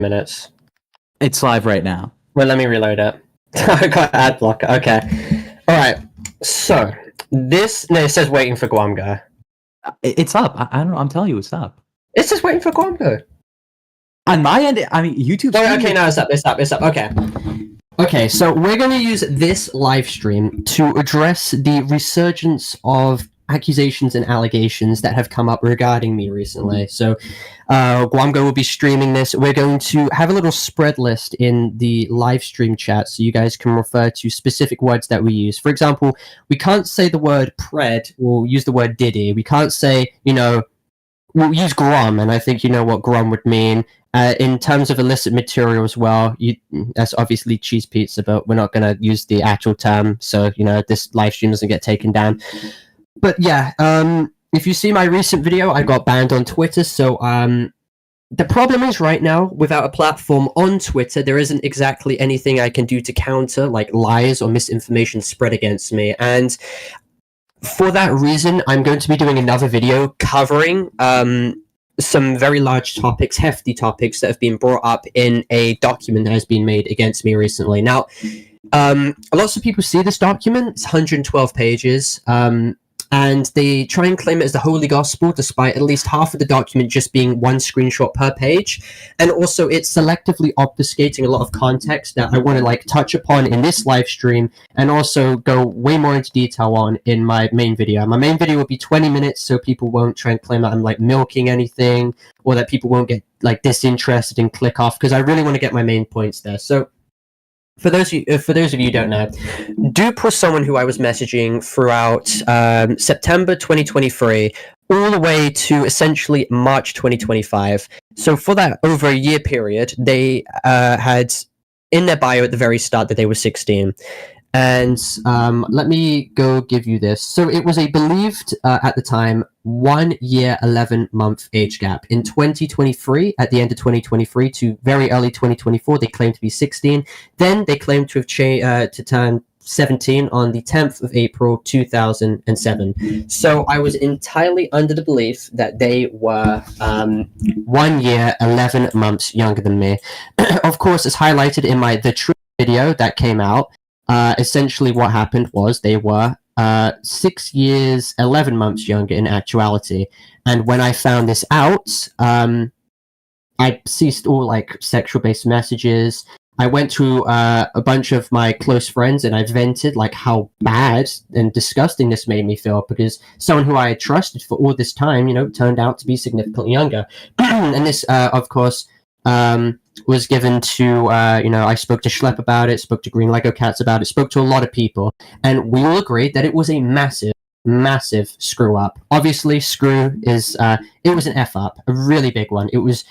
minutes. It's live right now. Well, let me reload it. I got ad blocker. Okay. All right. So this it says waiting for Gwamgo. It's up. I don't know. I'm telling you, it's up. It says waiting for Gwamgo. On my end, I mean, YouTube. Oh, okay, no, it's up. Okay. Okay, so we're going to use this live stream to address the resurgence of accusations and allegations that have come up regarding me recently. So Gwamgo will be streaming this. We're going to have a little spread list in the live stream chat so you guys can refer to specific words that we use. For example, we can't say the word pred, we'll use the word diddy. We can't say, we'll use grum, and I think you know what grum would mean. In terms of illicit material as well, that's obviously cheese pizza, but we're not going to use the actual term, so, this live stream doesn't get taken down. But yeah, if you see my recent video, I got banned on Twitter, so the problem is right now, without a platform on Twitter, there isn't exactly anything I can do to counter, like lies or misinformation spread against me, and for that reason, I'm going to be doing another video covering some very large topics, hefty topics that have been brought up in a document that has been made against me recently. Now, lots of people see this document. It's 112 pages, and they try and claim it as the Holy Gospel, despite at least half of the document just being one screenshot per page. And also, it's selectively obfuscating a lot of context that I want to touch upon in this live stream, and also go way more into detail on in my main video. My main video will be 20 minutes, so people won't try and claim that I'm milking anything, or that people won't get disinterested and click off, because I really want to get my main points there. So for those of you who don't know, Dupe was someone who I was messaging throughout September 2023 all the way to essentially March 2025. So for that over a year period, they had in their bio at the very start that they were 16. And let me go give you this. So it was a believed, at the time, 1 year, 11-month age gap. In 2023, at the end of 2023 to very early 2024, they claimed to be 16. Then they claimed to have to turn 17 on the 10th of April, 2007. So I was entirely under the belief that they were 1 year, 11 months younger than me. Of course, as highlighted in my The Truth video that came out, essentially what happened was they were 6 years, 11 months younger in actuality. And when I found this out, I ceased all sexual-based messages. I went to a bunch of my close friends and I vented how bad and disgusting this made me feel, because someone who I had trusted for all this time, turned out to be significantly younger. And this, of course, was given to, I spoke to Schlepp about it, spoke to Green Lego Cats about it, spoke to a lot of people, and we all agreed that it was a massive screw up. Obviously, screw is, it was an F up, a really big one. It was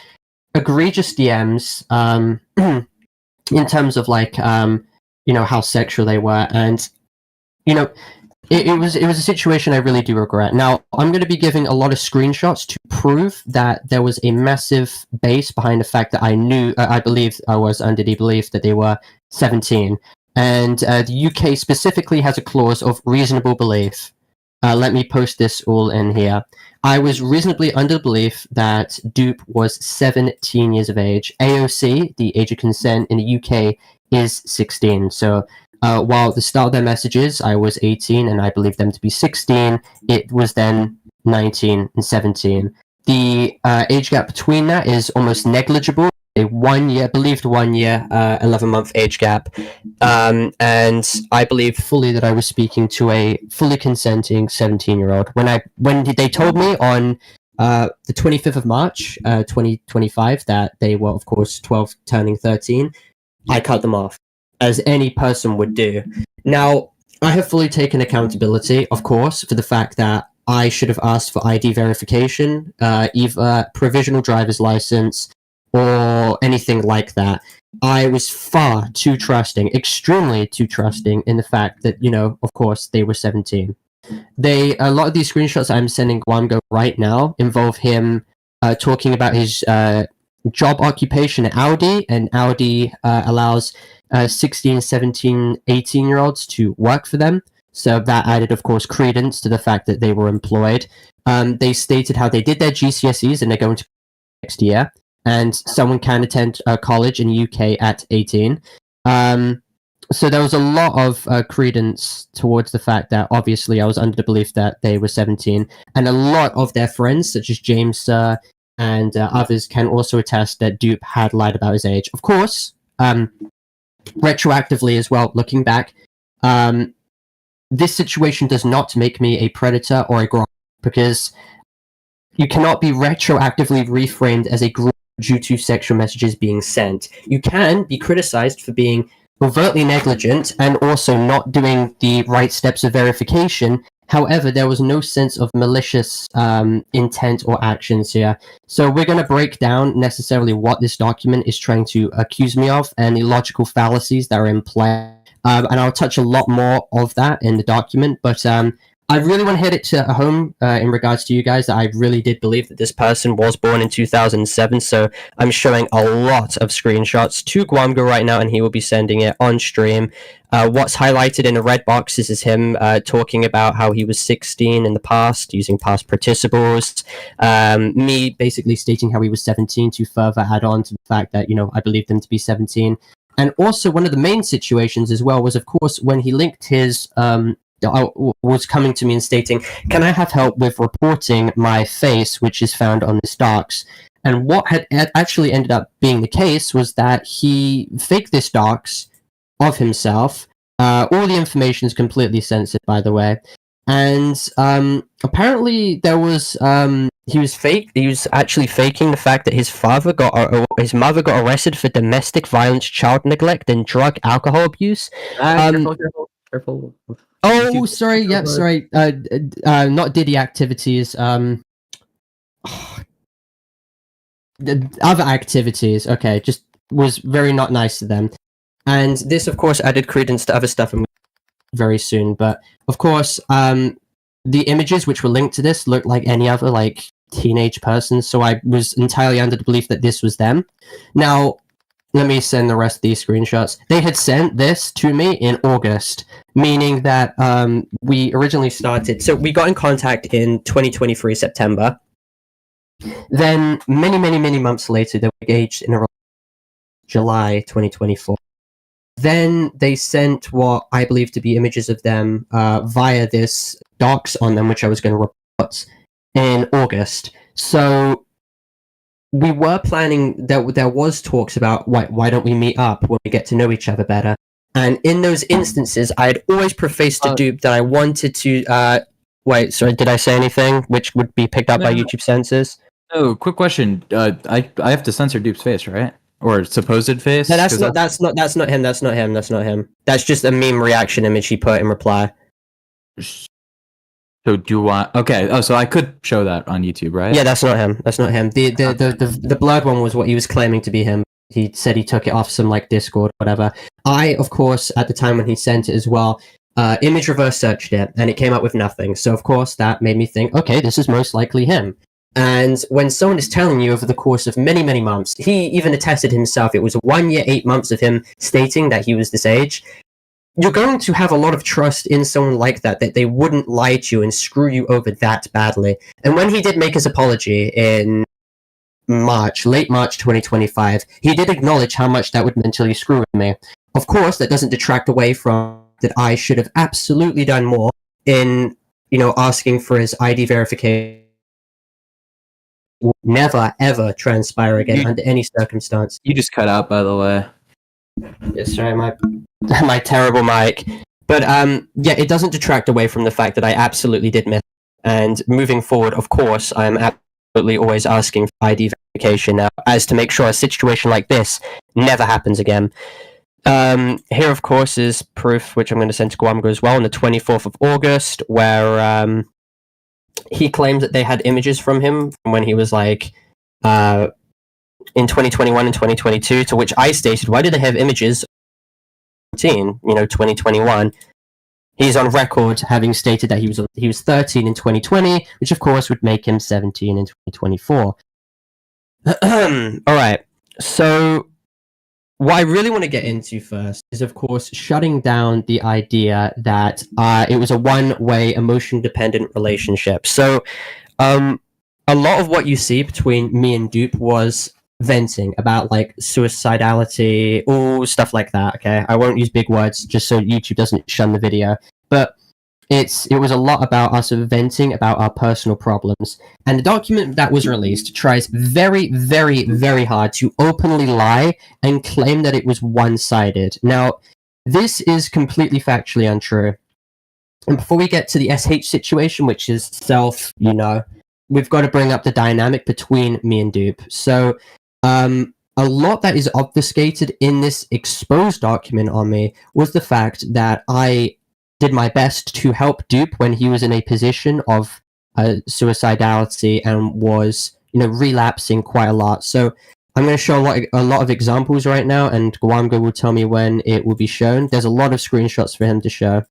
egregious DMs, in terms of how sexual they were, and, it was a situation I really do regret. Now, I'm going to be giving a lot of screenshots to prove that there was a massive base behind the fact that I believed I was under the belief that they were 17. And the UK specifically has a clause of reasonable belief. Let me post this all in here. I was reasonably under the belief that Dupe was 17 years of age. AOC, the age of consent in the UK, is 16. So while at the start of their messages, I was 18 and I believed them to be 16, it was then 19 and 17. The age gap between that is almost negligible. A 1 year, believed 1 year, 11-month age gap. And I believe fully that I was speaking to a fully consenting 17-year-old. When they told me on the 25th of March, 2025, that they were, of course, 12 turning 13, I cut them off, as any person would do. Now, I have fully taken accountability, of course, for the fact that I should have asked for ID verification, either provisional driver's license, or anything like that. I was far too trusting, extremely too trusting, in the fact that, of course, they were 17. A lot of these screenshots I'm sending Gwamgo right now involve him talking about his job occupation at Audi, and Audi allows 16, 17, 18-year-olds to work for them. So that added, of course, credence to the fact that they were employed. They stated how they did their GCSEs and they're going to next year. and someone can attend college in the UK at 18. So there was a lot of credence towards the fact that obviously I was under the belief that they were 17, and a lot of their friends, such as James and others, can also attest that Dupe had lied about his age. Of course, retroactively as well, looking back, this situation does not make me a predator or a grok, because you cannot be retroactively reframed as a grok due to sexual messages being sent. You can be criticized for being overtly negligent and also not doing the right steps of verification. However, there was no sense of malicious intent or actions here. So we're going to break down necessarily what this document is trying to accuse me of and the logical fallacies that are in play. And I'll touch a lot more of that in the document, but I really want to hit it to home in regards to you guys that I really did believe that this person was born in 2007. So I'm showing a lot of screenshots to Gwamgo right now, and he will be sending it on stream. What's highlighted in the red boxes is him talking about how he was 16 in the past, using past participles. Me basically stating how he was 17 to further add on to the fact that, I believed him to be 17. And also one of the main situations as well was, of course, when he linked his... was coming to me and stating, can I have help with reporting my face, which is found on this docs? And what had actually ended up being the case was that he faked this docs of himself. All the information is completely censored, by the way. And apparently there was he was actually faking the fact that his mother got arrested for domestic violence, child neglect, and drug alcohol abuse. Careful. Oh, sorry. Yeah, sorry. Not Diddy activities. The other activities. Okay, just was very not nice to them, and this, of course, added credence to other stuff very soon. But of course, the images which were linked to this looked like any other teenage person, so I was entirely under the belief that this was them. Now, let me send the rest of these screenshots. They had sent this to me in August, meaning that we originally started... So we got in contact in 2023, September. Then, many months later, they were engaged in a July 2024. Then they sent what I believe to be images of them via this docs on them, which I was going to report in August. So... we were planning that there was talks about why don't we meet up when we get to know each other better. And in those instances, I had always prefaced to Dupe that I wanted to... wait, sorry, did I say anything which would be picked up by YouTube censors? Oh, quick question. I have to censor Dupe's face, right? Or supposed face? No, that's not him. That's just a meme reaction image he put in reply. So do I? Okay. Oh, so I could show that on YouTube, right? Yeah, that's not him. The blurred one was what he was claiming to be him. He said he took it off some Discord, whatever. I, of course, at the time when he sent it as well, image reverse searched it, and it came up with nothing. So of course that made me think, okay, this is most likely him. And when someone is telling you over the course of many months, he even attested himself, it was 1 year, 8 months of him stating that he was this age. You're going to have a lot of trust in someone like that they wouldn't lie to you and screw you over that badly. And when he did make his apology in late March 2025, he did acknowledge how much that would mentally screw with me. Of course, that doesn't detract away from that I should have absolutely done more in, asking for his ID verification. Will never, ever transpire again under any circumstance. You just cut out, by the way. Yes, sorry, my terrible mic. But yeah, it doesn't detract away from the fact that I absolutely did miss. And moving forward, of course, I am absolutely always asking for ID verification now, as to make sure a situation like this never happens again. Here, of course, is proof, which I'm going to send to Gwamgo as well, on the 24th of August, where he claimed that they had images from him from when he was in 2021 and 2022, to which I stated, why do they have images 2021? He's on record having stated that he was 13 in 2020, which of course would make him 17 in 2024. Alright, so what I really want to get into first is, of course, shutting down the idea that it was a one-way, emotion-dependent relationship. So, a lot of what you see between me and Dupe was venting about like suicidality, all stuff like that. Okay, I won't use big words just so YouTube doesn't shun the video, but it was a lot about us venting about our personal problems. And the document that was released tries very, very, very hard to openly lie and claim that it was one-sided. Now, this is completely factually untrue. And before we get to the SH situation, which is we've got to bring up the dynamic between me and Dupe. So, a lot that is obfuscated in this exposed document on me was the fact that I did my best to help Dupe when he was in a position of suicidality and was, relapsing quite a lot. So I'm going to show a lot of examples right now, and Gwamgo will tell me when it will be shown. There's a lot of screenshots for him to show.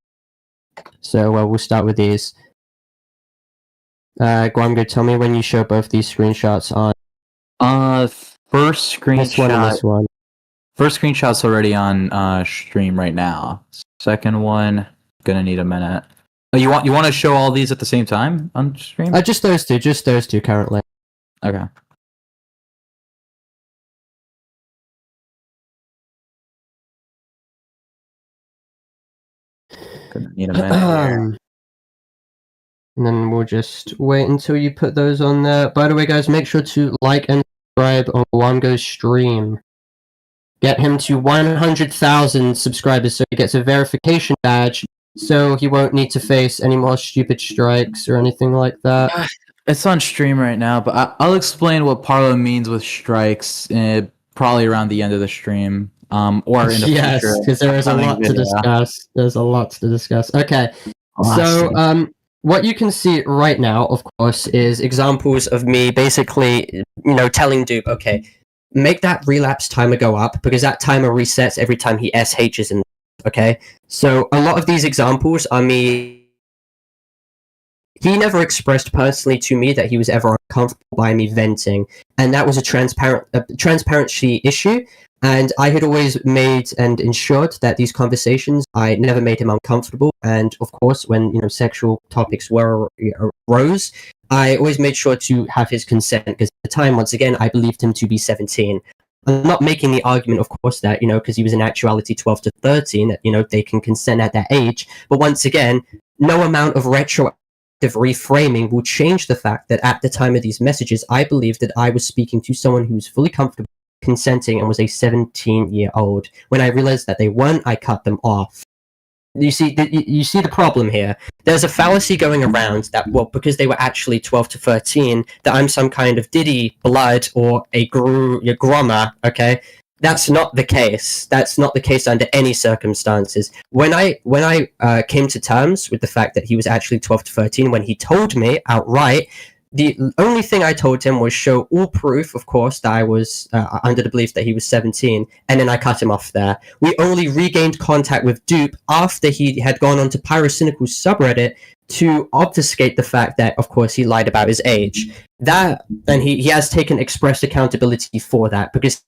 So we'll start with these. Gwamgo, tell me when you show both these screenshots on. First screenshot. This one and this one. First screenshot's already on stream right now. Second one, gonna need a minute. Oh, you want to show all these at the same time on stream? Just those two currently. Okay. Gonna need a minute here. And then we'll just wait until you put those on there. By the way, guys, make sure to like and subscribe on Gwamgo's stream. Get him to 100,000 subscribers so he gets a verification badge, so he won't need to face any more stupid strikes or anything like that. It's on stream right now, but I'll explain what Parlo means with strikes probably around the end of the stream. Or in the yes, future. because there is a lot to discuss. There's a lot to discuss. Okay, so what you can see right now, of course, is examples of me basically, telling Dupe, okay, make that relapse timer go up, because that timer resets every time he SHs in. Okay, so a lot of these examples are me. He never expressed personally to me that he was ever uncomfortable by me venting, and that was a transparency issue. And I had always made and ensured that these conversations, I never made him uncomfortable. And of course, when sexual topics arose, I always made sure to have his consent, because at the time, once again, I believed him to be 17. I'm not making the argument, of course, that because he was in actuality 12 to 13, that they can consent at that age. But once again, no amount of retroactive reframing will change the fact that at the time of these messages, I believed that I was speaking to someone who was fully comfortable consenting and was a 17-year-old. When I realized that they weren't, I cut them off. You see the problem here. There's a fallacy going around that, well, because they were actually 12 to 13, that I'm some kind of Diddy blood or a grommer, okay? That's not the case. That's not the case under any circumstances. When I came to terms with the fact that he was actually 12 to 13, when he told me outright, the only thing I told him was show all proof, of course, that I was under the belief that he was 17, and then I cut him off there. We only regained contact with Dupe after he had gone on to Pyrocynical's subreddit to obfuscate the fact that, of course, he lied about his age. That, and he has taken express accountability for that, because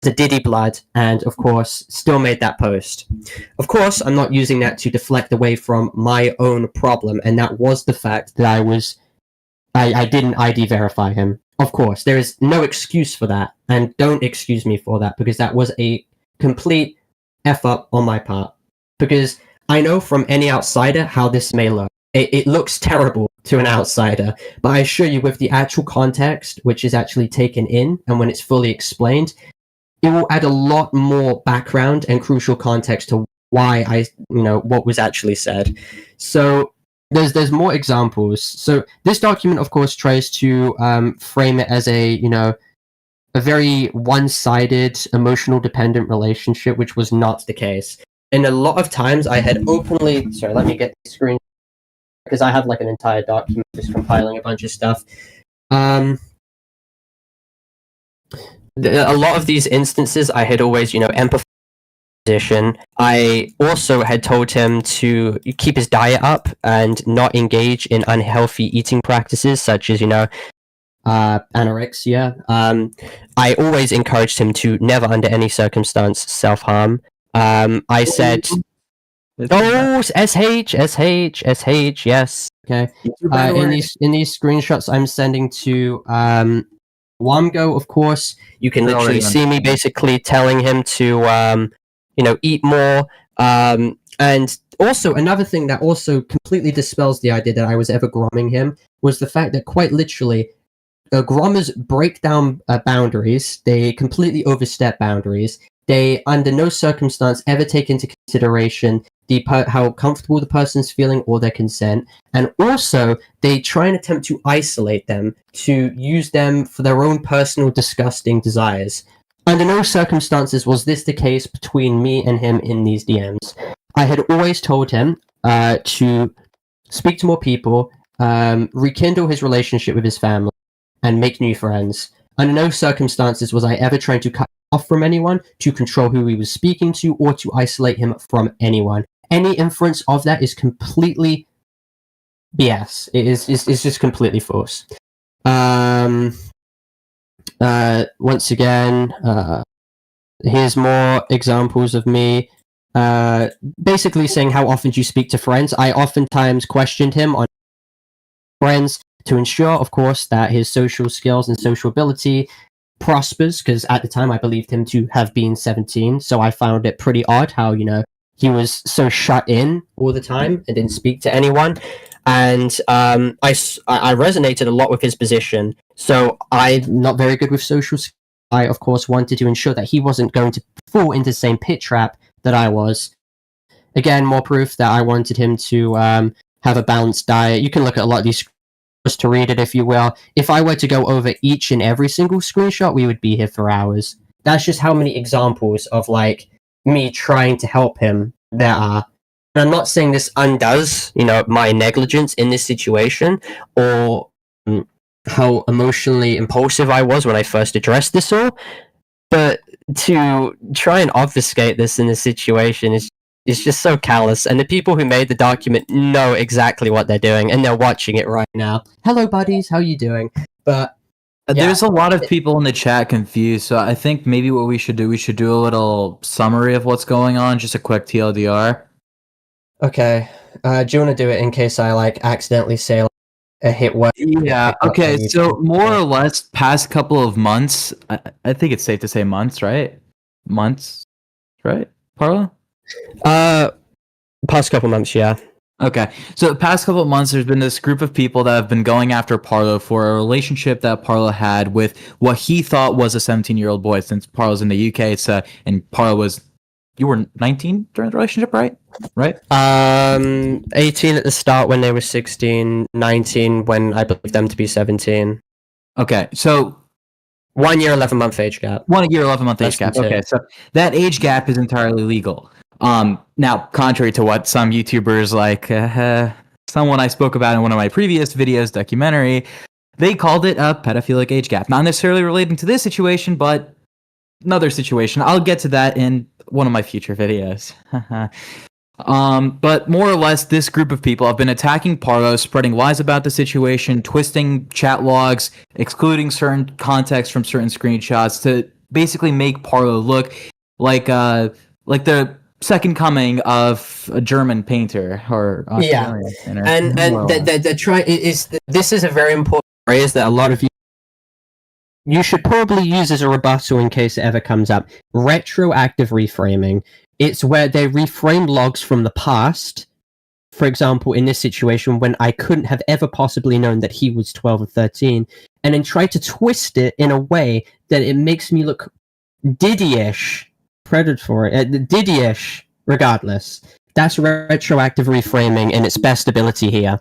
the Diddy blood, and of course still made that post. Of course, I'm not using that to deflect away from my own problem, and that was the fact that I didn't ID verify him. Of course, there is no excuse for that, and don't excuse me for that, because that was a complete F up on my part. Because I know from any outsider how this may look. It looks terrible to an outsider, but I assure you, with the actual context, which is actually taken in, and when it's fully explained, it will add a lot more background and crucial context to why what was actually said. So there's more examples. So this document, of course, tries to frame it as a very one-sided, emotional dependent relationship, which was not the case. And a lot of times I had openly, sorry, let me get the screen, because I have like an entire document just compiling a bunch of stuff. A lot of these instances, I had always, empathized. I also had told him to keep his diet up and not engage in unhealthy eating practices, such as, anorexia. I always encouraged him to never, under any circumstance, self-harm. I said, oh, SH, yes. Okay. In these screenshots I'm sending to Gwamgo, of course, you can They're literally already on. see me basically telling him to, eat more. And also, another thing that also completely dispels the idea that I was ever gromming him was the fact that quite literally, grommers break down boundaries. They completely overstep boundaries. They, under no circumstance, ever take into consideration how comfortable the person's feeling or their consent. And also, they try and attempt to isolate them, to use them for their own personal disgusting desires. Under no circumstances was this the case between me and him in these DMs. I had always told him to speak to more people, rekindle his relationship with his family, and make new friends. Under no circumstances was I ever trying to cut off from anyone, to control who he was speaking to, or to isolate him from anyone. Any inference of that is completely BS. It's just completely false. Once again, here's more examples of me basically saying, how often do you speak to friends? I oftentimes questioned him on friends to ensure, of course, that his social skills and social ability prospers, because at the time I believed him to have been 17, so I found it pretty odd how, he was so shut in all the time and didn't speak to anyone. And I resonated a lot with his position, so I'm not very good with social skills. I, of course, wanted to ensure that he wasn't going to fall into the same pit trap that I was. Again, more proof that I wanted him to have a balanced diet. You can look at a lot of these to read it, if you will. If I were to go over each and every single screenshot, we would be here for hours. That's just how many examples of me trying to help him there are. And I'm not saying this undoes, my negligence in this situation, or how emotionally impulsive I was when I first addressed this all, but to try and obfuscate this in this situation is just so callous, and the people who made the document know exactly what they're doing, and they're watching it right now. Hello, buddies, how you doing? But There's a lot of people in the chat confused, so I think maybe what we should do a little summary of what's going on, just a quick TLDR. Okay, do you want to do it in case I accidentally say a hit word? Yeah. Okay. So more or less, past couple of months, I think it's safe to say months, right? Months, right, Parlo? Past couple months, yeah. Okay, so the past couple of months, there's been this group of people that have been going after Parlo for a relationship that Parlo had with what he thought was a 17-year-old boy. Since Parlo's in the UK, and Parlo was, you were 19 during the relationship, right? Right? 18 at the start when they were 16, 19 when I believe them to be 17. Okay, so 1 year, 11-month age gap. 1 year, 11-month age gap. Okay, so that age gap is entirely legal. Now, contrary to what some YouTubers like someone I spoke about in one of my previous videos, documentary, they called it a pedophilic age gap. Not necessarily relating to this situation, but another situation. I'll get to that in one of my future videos. But more or less, this group of people have been attacking Parlo, spreading lies about the situation, twisting chat logs, excluding certain context from certain screenshots to basically make Parlo look like the second coming of a German painter or Australian painter. And this is a very important phrase that a lot of you should probably use as a rebuttal in case it ever comes up. Retroactive reframing. It's where they reframe logs from the past. For example, in this situation, when I couldn't have ever possibly known that he was 12 or 13, and then try to twist it in a way that it makes me look Diddy-ish. Diddy-ish, regardless. That's retroactive reframing in its best ability here.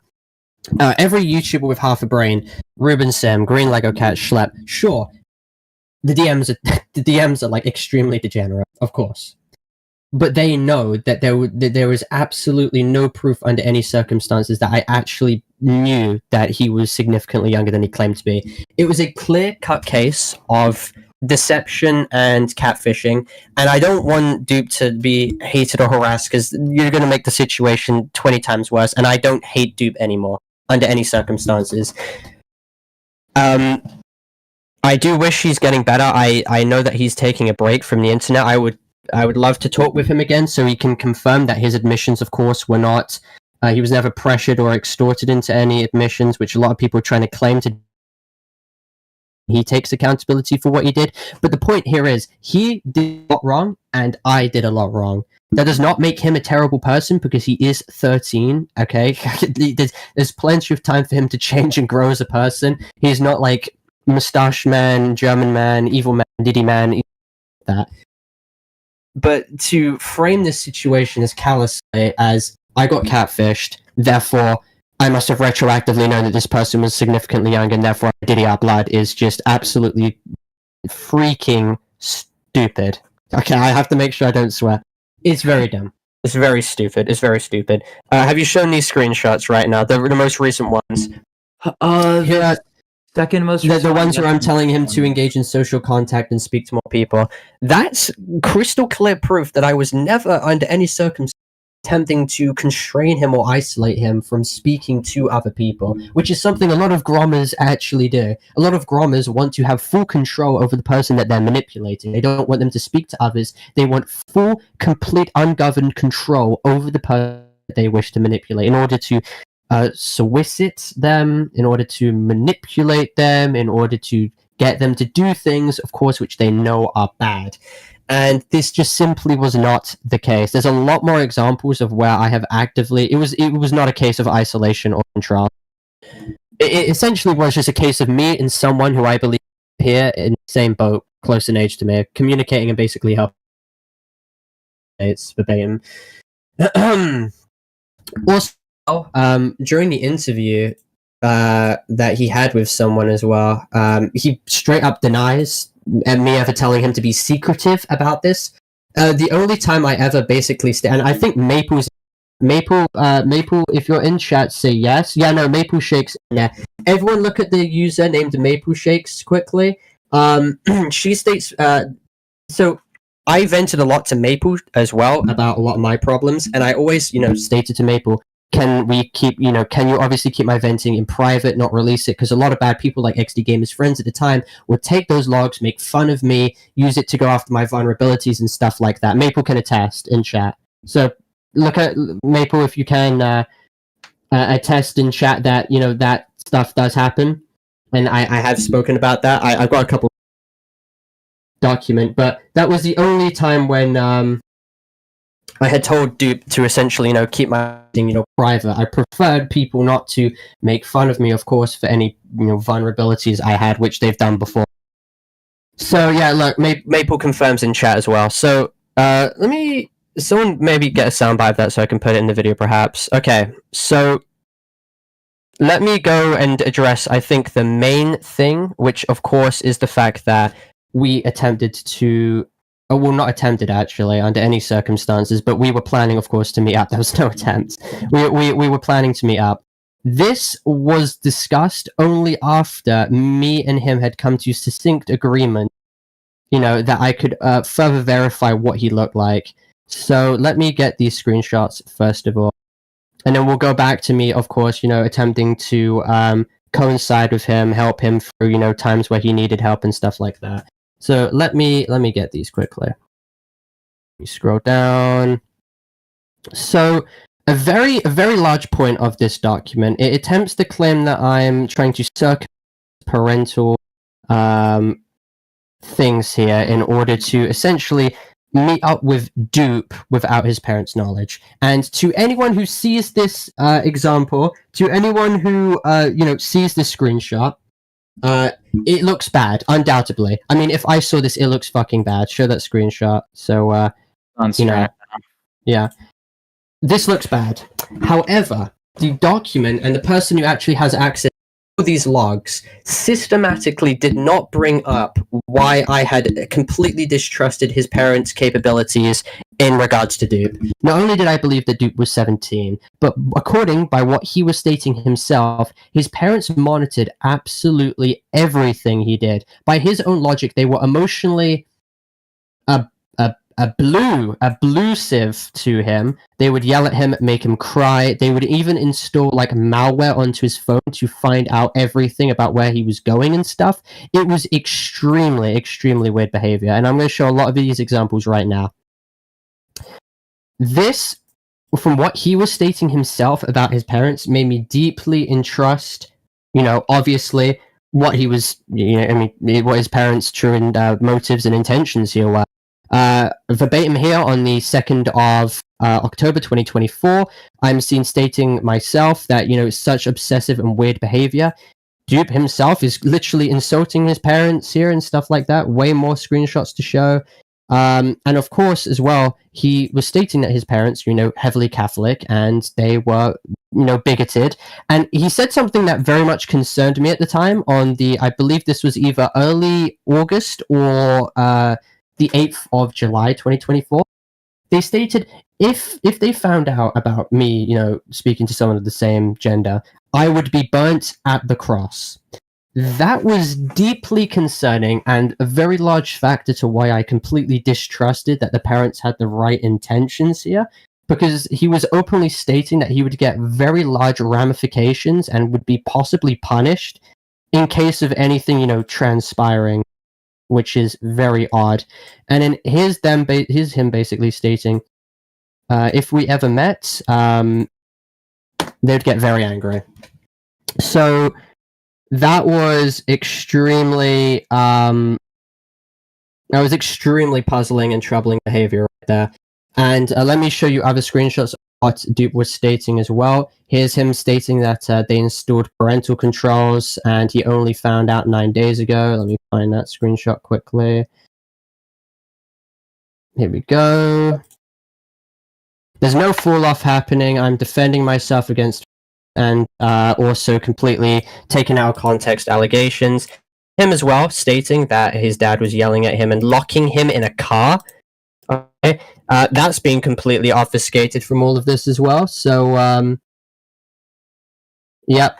Every YouTuber with half a brain, Ruben Sim, Green Lego Cat, Schlep, sure, the DMs are extremely degenerate, of course. But they know that there was absolutely no proof under any circumstances that I actually knew that he was significantly younger than he claimed to be. It was a clear-cut case of deception and catfishing, and I don't want Dupe to be hated or harassed because you're going to make the situation 20 times worse, and I don't hate Dupe anymore under any circumstances. I do wish he's getting better. I know that he's taking a break from the internet. I would love to talk with him again so he can confirm that his admissions, of course, were not he was never pressured or extorted into any admissions, which a lot of people are trying to claim to he takes accountability for what he did. But the point here is, he did a lot wrong, and I did a lot wrong. That does not make him a terrible person because he is 13, okay? There's plenty of time for him to change and grow as a person. He's not like Mustache Man, German Man, Evil Man, Diddy Man, that. But to frame this situation as callously as, I got catfished, therefore I must have retroactively known that this person was significantly young, and therefore I diddy our blood, is just absolutely freaking stupid. Okay, I have to make sure I don't swear. It's very dumb. It's very stupid. It's very stupid. Have you shown these screenshots right now? The most recent ones. Yeah. Second most the ones where I'm telling him to engage in social contact and speak to more people. That's crystal clear proof that I was never, under any circumstance, attempting to constrain him or isolate him from speaking to other people, which is something a lot of grommers actually do. A lot of grommers want to have full control over the person that they're manipulating. They don't want them to speak to others. They want full, complete, ungoverned control over the person that they wish to manipulate in order to solicit them, in order to manipulate them, in order to get them to do things, of course, which they know are bad. And this just simply was not the case. There's a lot more examples of where I have actively... It was not a case of isolation or control. It essentially was just a case of me and someone who I believe here in the same boat, close in age to me, communicating and basically helping. It's verbatim. Also, during the interview that he had with someone as well, he straight up denies and me ever telling him to be secretive about this. The only time I ever basically and I think Maple, if you're in chat, say yes. Yeah, no, Maple Shakes. Yeah, everyone look at the user named Maple Shakes quickly. She states, so I vented a lot to Maple as well about a lot of my problems, and I always, stated to Maple, can you obviously keep my venting in private, not release it? Because a lot of bad people like XD Gamers friends at the time would take those logs, make fun of me, use it to go after my vulnerabilities and stuff like that. Maple can attest in chat. So look at Maple if you can attest in chat that, that stuff does happen. And I have spoken about that. I've got a couple document, but that was the only time when I had told Dupe to essentially, keep my thing, private. I preferred people not to make fun of me, of course, for any, vulnerabilities I had, which they've done before. So, yeah, look, Maple confirms in chat as well. So, someone maybe get a soundbite of that so I can put it in the video, perhaps. Okay, so let me go and address, I think, the main thing, which, of course, is the fact that we attempted to... Oh, well, not attempted, actually, under any circumstances, but we were planning, of course, to meet up. There was no attempt. We were planning to meet up. This was discussed only after me and him had come to succinct agreement, that I could further verify what he looked like. So let me get these screenshots, first of all. And then we'll go back to me, of course, attempting to coincide with him, help him through, times where he needed help and stuff like that. So let me get these quickly. Let me scroll down. So a very large point of this document, it attempts to claim that I'm trying to circumvent parental things here in order to essentially meet up with Dupe without his parents' knowledge. And to anyone who sees this example, to anyone who sees this screenshot, it looks bad, undoubtedly. I mean, if I saw this, it looks fucking bad. Show that screenshot. So, yeah. This looks bad. However, the document and the person who actually has access to these logs systematically did not bring up why I had completely distrusted his parents' capabilities in regards to Dupe. Not only did I believe that Dupe was 17, but according by what he was stating himself, his parents monitored absolutely everything he did. By his own logic, they were emotionally abusive to him. They would yell at him, make him cry. They would even install malware onto his phone to find out everything about where he was going and stuff. It was extremely weird behavior, and I'm going to show a lot of these examples right now. This, from what he was stating himself about his parents, made me deeply entrust, obviously, what he was, what his parents' true motives and intentions here were. Verbatim here on the 2nd of October 2024, I'm seen stating myself that, such obsessive and weird behavior. Dupe himself is literally insulting his parents here and stuff like that. Way more screenshots to show. And of course, as well, he was stating that his parents, heavily Catholic and they were, bigoted. And he said something that very much concerned me at the time on I believe this was either early August or the 8th of July 2024. They stated if they found out about me, speaking to someone of the same gender, I would be burnt at the cross. That was deeply concerning and a very large factor to why I completely distrusted that the parents had the right intentions here, because he was openly stating that he would get very large ramifications and would be possibly punished in case of anything, transpiring, which is very odd. And then here's him basically stating, if we ever met, they'd get very angry. So that was extremely puzzling and troubling behavior right there. And let me show you other screenshots of what Dupe was stating as well. Here's him stating that they installed parental controls and he only found out 9 days ago. Let me find that screenshot quickly. Here we go. There's no fall off happening. I'm defending myself against and also completely taken out of context allegations. Him as well, stating that his dad was yelling at him and locking him in a car. Okay. That's being completely obfuscated from all of this as well. So, yeah,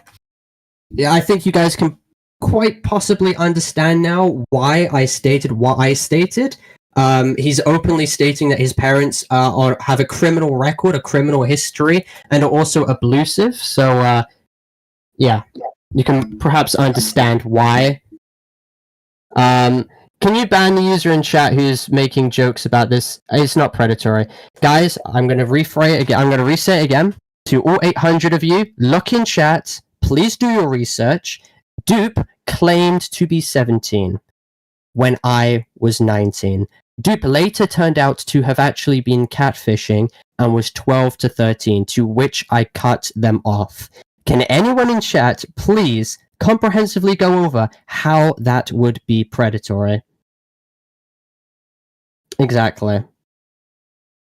I think you guys can quite possibly understand now why I stated what I stated. He's openly stating that his parents have a criminal record, a criminal history, and are also abusive. So, yeah, you can perhaps understand why. Can you ban the user in chat who's making jokes about this? It's not predatory. Guys, I'm going to rephrase it again. I'm going to reset it again. To all 800 of you, look in chat. Please do your research. Dupe claimed to be 17 when I was 19. Dupe later turned out to have actually been catfishing and was 12 to 13, to which I cut them off. Can anyone in chat please comprehensively go over how that would be predatory? Exactly.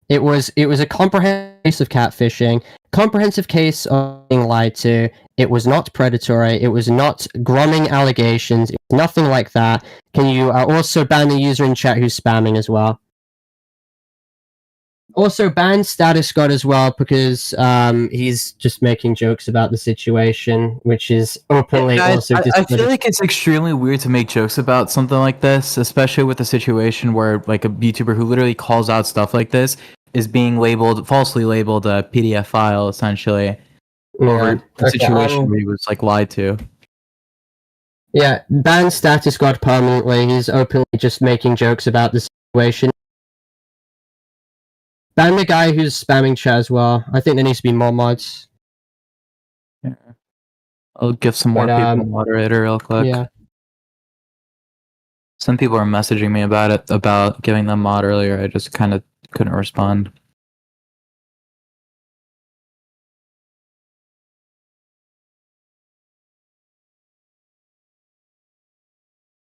It was a comprehensive case of catfishing, comprehensive case of being lied to. It was not predatory. It was not gromming allegations. It was nothing like that. Can you also ban the user in chat who's spamming as well? Also ban Status God as well, because he's just making jokes about the situation, which is openly also I feel like it's extremely weird to make jokes about something like this, especially with a situation where like a YouTuber who literally calls out stuff like this is being falsely labeled a PDF file, essentially, over a situation where he was like lied to. Yeah, ban Status God permanently. He's openly just making jokes about the situation. Ban the guy who's spamming chat as well. I think there needs to be more mods. Yeah. I'll give some more people a moderator real quick. Yeah. Some people are messaging me about giving them mod earlier. I just kind of couldn't respond.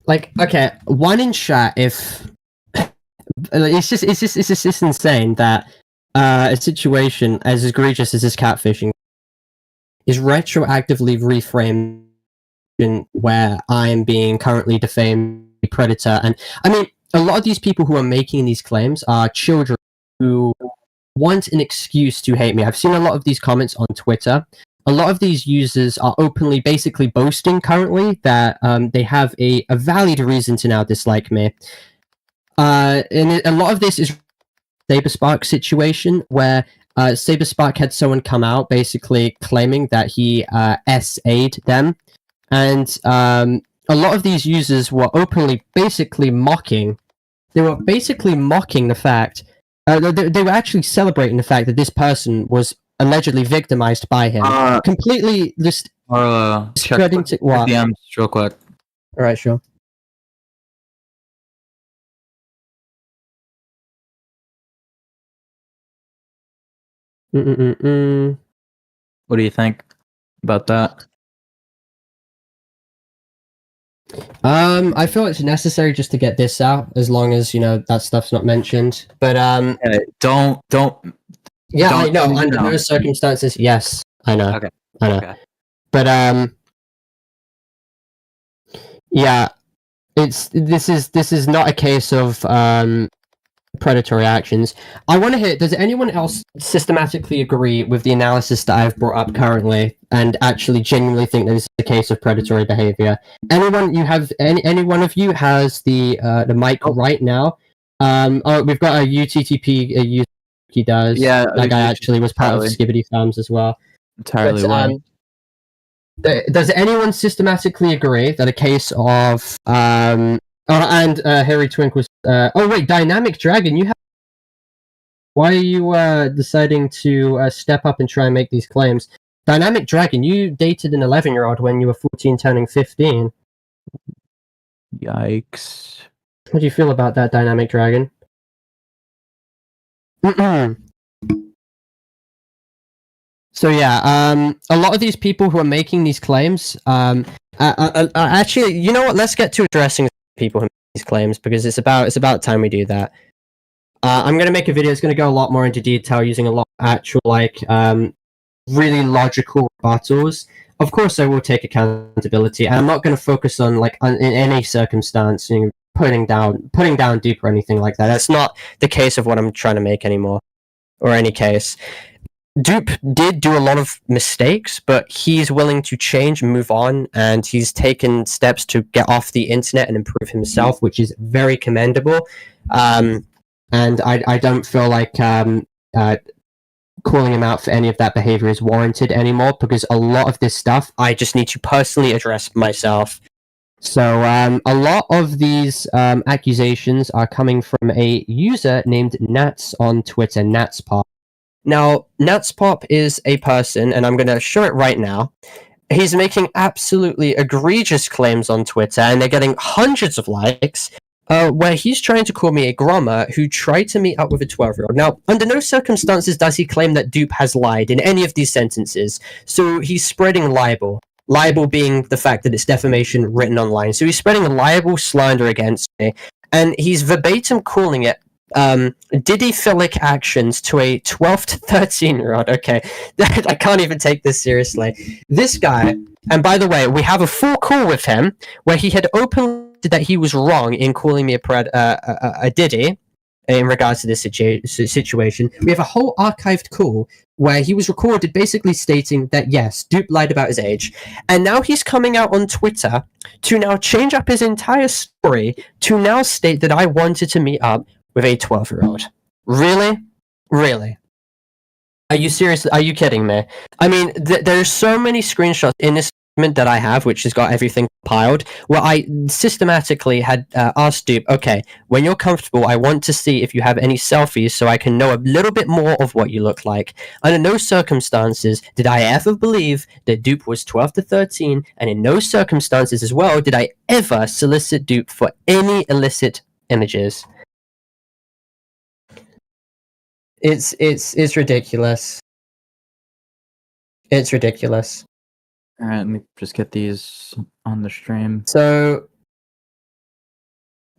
Like, okay, one in chat if it's just insane that a situation as egregious as this catfishing is retroactively reframed where I am being currently defamed a predator. And I mean, a lot of these people who are making these claims are children who want an excuse to hate me. I've seen a lot of these comments on Twitter. A lot of these users are openly basically boasting currently that they have a valid reason to now dislike me. And a lot of this is Saberspark situation where Saberspark had someone come out basically claiming that he SA'd them. And a lot of these users were openly basically mocking. They were basically mocking the fact. They were actually celebrating the fact that this person was allegedly victimized by him. Completely just Check to what? DMs real quick. All right, sure. What do you think about that? I feel it's necessary just to get this out, as long as that stuff's not mentioned. But don't. Yeah, don't, I know. Under those circumstances, yes, I know. Okay. I know. Okay. But yeah, this is not a case of predatory actions. I want to hear, does anyone else systematically agree with the analysis that I've brought up currently and actually genuinely think that this is a case of predatory behavior? Any one of you has the mic right now? We've got a UTTP he does. Yeah, that guy actually was part of Skibbity Farms as well. Entirely. Does anyone systematically agree that a case of Harry Twink was oh wait, Dynamic Dragon, you have, why are you deciding to step up and try and make these claims? Dynamic Dragon, you dated an 11-year-old when you were 14 turning 15. Yikes. How do you feel about that, Dynamic Dragon? So yeah, a lot of these people who are making these claims, actually, you know what? Let's get to addressing people who make these claims, because it's about time we do that. I'm gonna make a video. It's gonna go a lot more into detail, using a lot of actual really logical rebuttals. Of course, I will take accountability, and I'm not gonna focus on in any circumstance, putting down Dupe or anything like that. That's not the case of what I'm trying to make anymore, or any case. Dupe did do a lot of mistakes, but he's willing to change and move on, and he's taken steps to get off the internet and improve himself, which is very commendable. And I don't feel like calling him out for any of that behavior is warranted anymore, because a lot of this stuff I just need to personally address myself. So a lot of these accusations are coming from a user named Nats on Twitter, Natspop. Now, Natspop is a person, and I'm going to show it right now. He's making absolutely egregious claims on Twitter, and they're getting hundreds of likes, where he's trying to call me a grommer who tried to meet up with a 12-year-old. Now, under no circumstances does he claim that Dupe has lied in any of these sentences, so he's spreading libel. Libel being the fact that it's defamation written online. So he's spreading libel slander against me, and he's verbatim calling it Diddy-philic actions to a 12 to 13-year-old. Okay, I can't even take this seriously. This guy, and by the way, we have a full call with him where he had openly said that he was wrong in calling me a Diddy in regards to this situation. We have a whole archived call where he was recorded basically stating that yes, Dupe lied about his age, and now he's coming out on Twitter to now change up his entire story to now state that I wanted to meet up with a 12-year-old. Really? Really? Are you serious? Are you kidding me? I mean, there's so many screenshots in this document that I have, which has got everything compiled, where I systematically had asked Dupe, okay, when you're comfortable, I want to see if you have any selfies so I can know a little bit more of what you look like. Under no circumstances did I ever believe that Dupe was 12 to 13, and in no circumstances as well did I ever solicit Dupe for any illicit images. It's ridiculous. It's ridiculous. All right, let me just get these on the stream. So,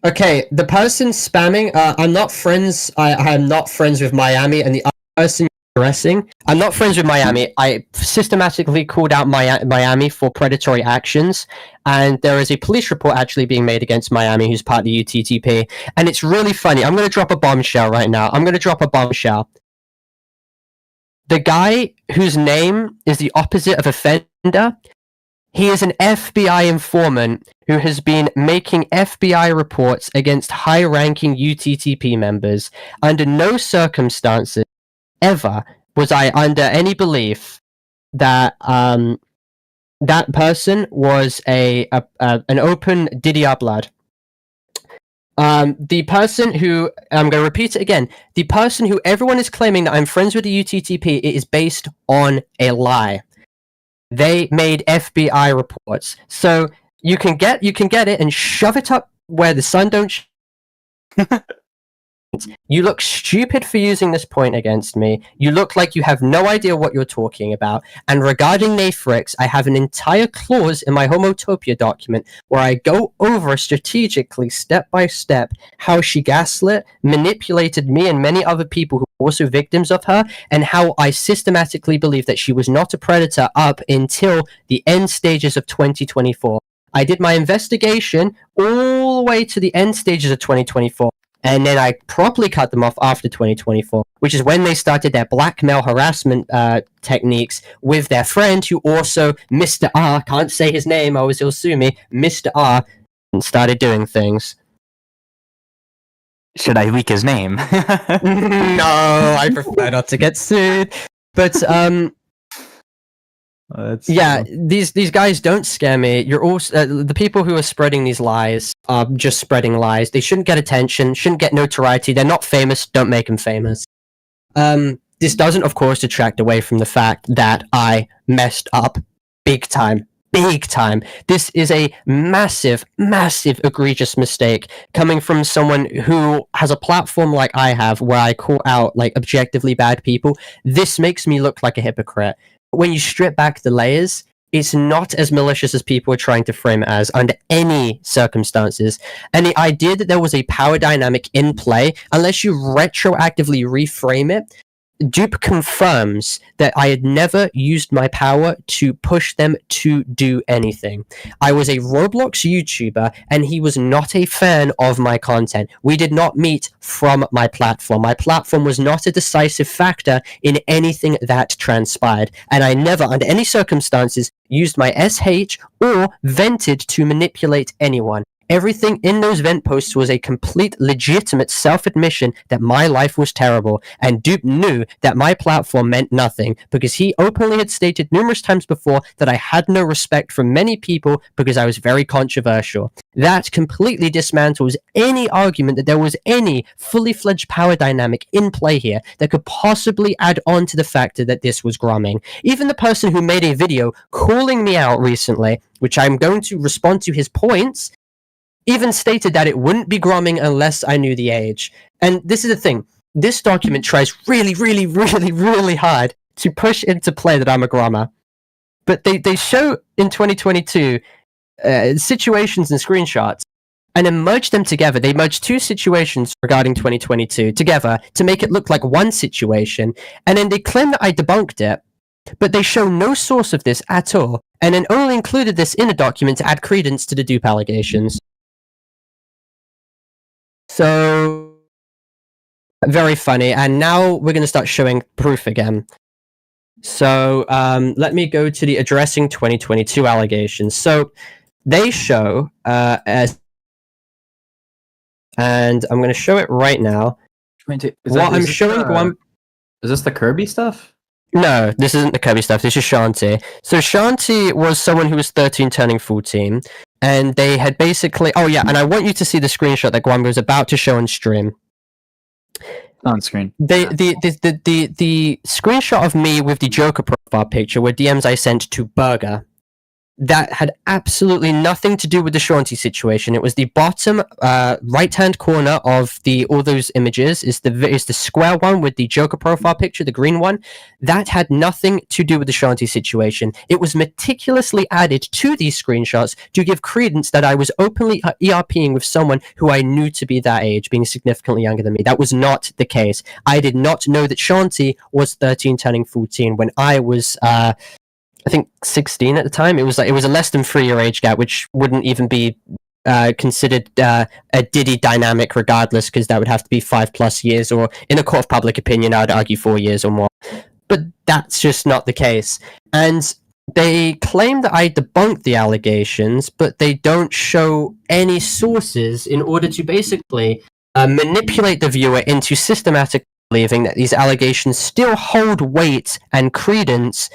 okay, the person spamming, I'm not friends. I am not friends with Miami, and the other person addressing, I'm not friends with Miami. I systematically called out Miami for predatory actions, and there is a police report actually being made against Miami, who's part of the UTTP, and it's really funny. I'm going to drop a bombshell right now. The guy whose name is the opposite of offender, he is an FBI informant who has been making FBI reports against high-ranking UTTP members. Under no circumstances ever was I under any belief that that person was an open Didier blood. The person who, I'm going to repeat it again, the person who everyone is claiming that I'm friends with the UTTP, it is based on a lie. They made FBI reports. So You can get it and shove it up where the sun don't. You look stupid for using this point against me. You look like you have no idea what you're talking about. And regarding Nathrix, I have an entire clause in my Homotopia document where I go over strategically, step by step, how she gaslit, manipulated me and many other people who were also victims of her, and how I systematically believe that she was not a predator up until the end stages of 2024. I did my investigation all the way to the end stages of 2024. And then I properly cut them off after 2024, which is when they started their blackmail harassment techniques with their friend, who also, Mr. R, can't say his name, otherwise he'll sue me, Mr. R, and started doing things. Should I leak his name? No, I prefer not to get sued. But, yeah, these guys don't scare me. You're also the people who are spreading these lies are just spreading lies. They shouldn't get attention, shouldn't get notoriety. They're not famous. Don't make them famous. This doesn't, of course, detract away from the fact that I messed up big time. Big time. This is a massive, massive, egregious mistake coming from someone who has a platform like I have, where I call out like objectively bad people. This makes me look like a hypocrite. When you strip back the layers, it's not as malicious as people are trying to frame it as under any circumstances. And the idea that there was a power dynamic in play, unless you retroactively reframe it, Dupe confirms that I had never used my power to push them to do anything. I was a Roblox YouTuber, and he was not a fan of my content. We did not meet from my platform. My platform was not a decisive factor in anything that transpired, and I never, under any circumstances, used my SH or vented to manipulate anyone. Everything in those vent posts was a complete, legitimate self-admission that my life was terrible, and Dupe knew that my platform meant nothing, because he openly had stated numerous times before that I had no respect for many people because I was very controversial. That completely dismantles any argument that there was any fully fledged power dynamic in play here that could possibly add on to the factor that this was gromming. Even the person who made a video calling me out recently, which I'm going to respond to his points, even stated that it wouldn't be gromming unless I knew the age. And this is the thing. This document tries really, really, really, really hard to push into play that I'm a grommer. But they show in 2022 situations and screenshots and then merge them together. They merge two situations regarding 2022 together to make it look like one situation. And then they claim that I debunked it, but they show no source of this at all. And then only included this in a document to add credence to the dupe allegations. So, very funny. And now we're going to start showing proof again. So, let me go to the addressing 2022 allegations. So, they show, and I'm going to show it right now. Is this the Kirby stuff? No, this isn't the Kirby stuff. This is Shanti. So Shanti was someone who was 13 turning 14. And they had basically... Oh, yeah, and I want you to see the screenshot that Gwamgo was about to show on stream. On screen. The screenshot of me with the Joker profile picture were DMs I sent to Burger. That had absolutely nothing to do with the Shanti situation. It was the bottom right-hand corner of all those images is the square one with the Joker profile picture, the green one. That had nothing to do with the Shanti situation. It was meticulously added to these screenshots to give credence that I was openly ERPing with someone who I knew to be that age, being significantly younger than me. That was not the case. I did not know that Shanti was 13 turning 14 when I was... I think 16 at the time. It was a less than 3-year age gap, which wouldn't even be considered a Diddy dynamic regardless, because that would have to be 5+ years, or in a court of public opinion, I would argue 4 years or more. But that's just not the case. And they claim that I debunked the allegations, but they don't show any sources in order to basically manipulate the viewer into systematically believing that these allegations still hold weight and credence,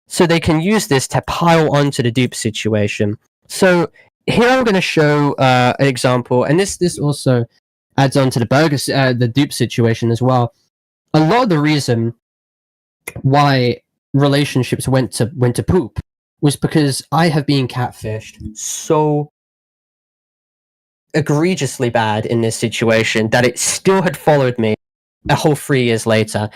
so they can use this to pile onto the dupe situation. So here I'm going to show an example, and this also adds on to the dupe situation as well. A lot of the reason why relationships went to poop was because I have been catfished so egregiously bad in this situation that it still had followed me a whole 3 years later.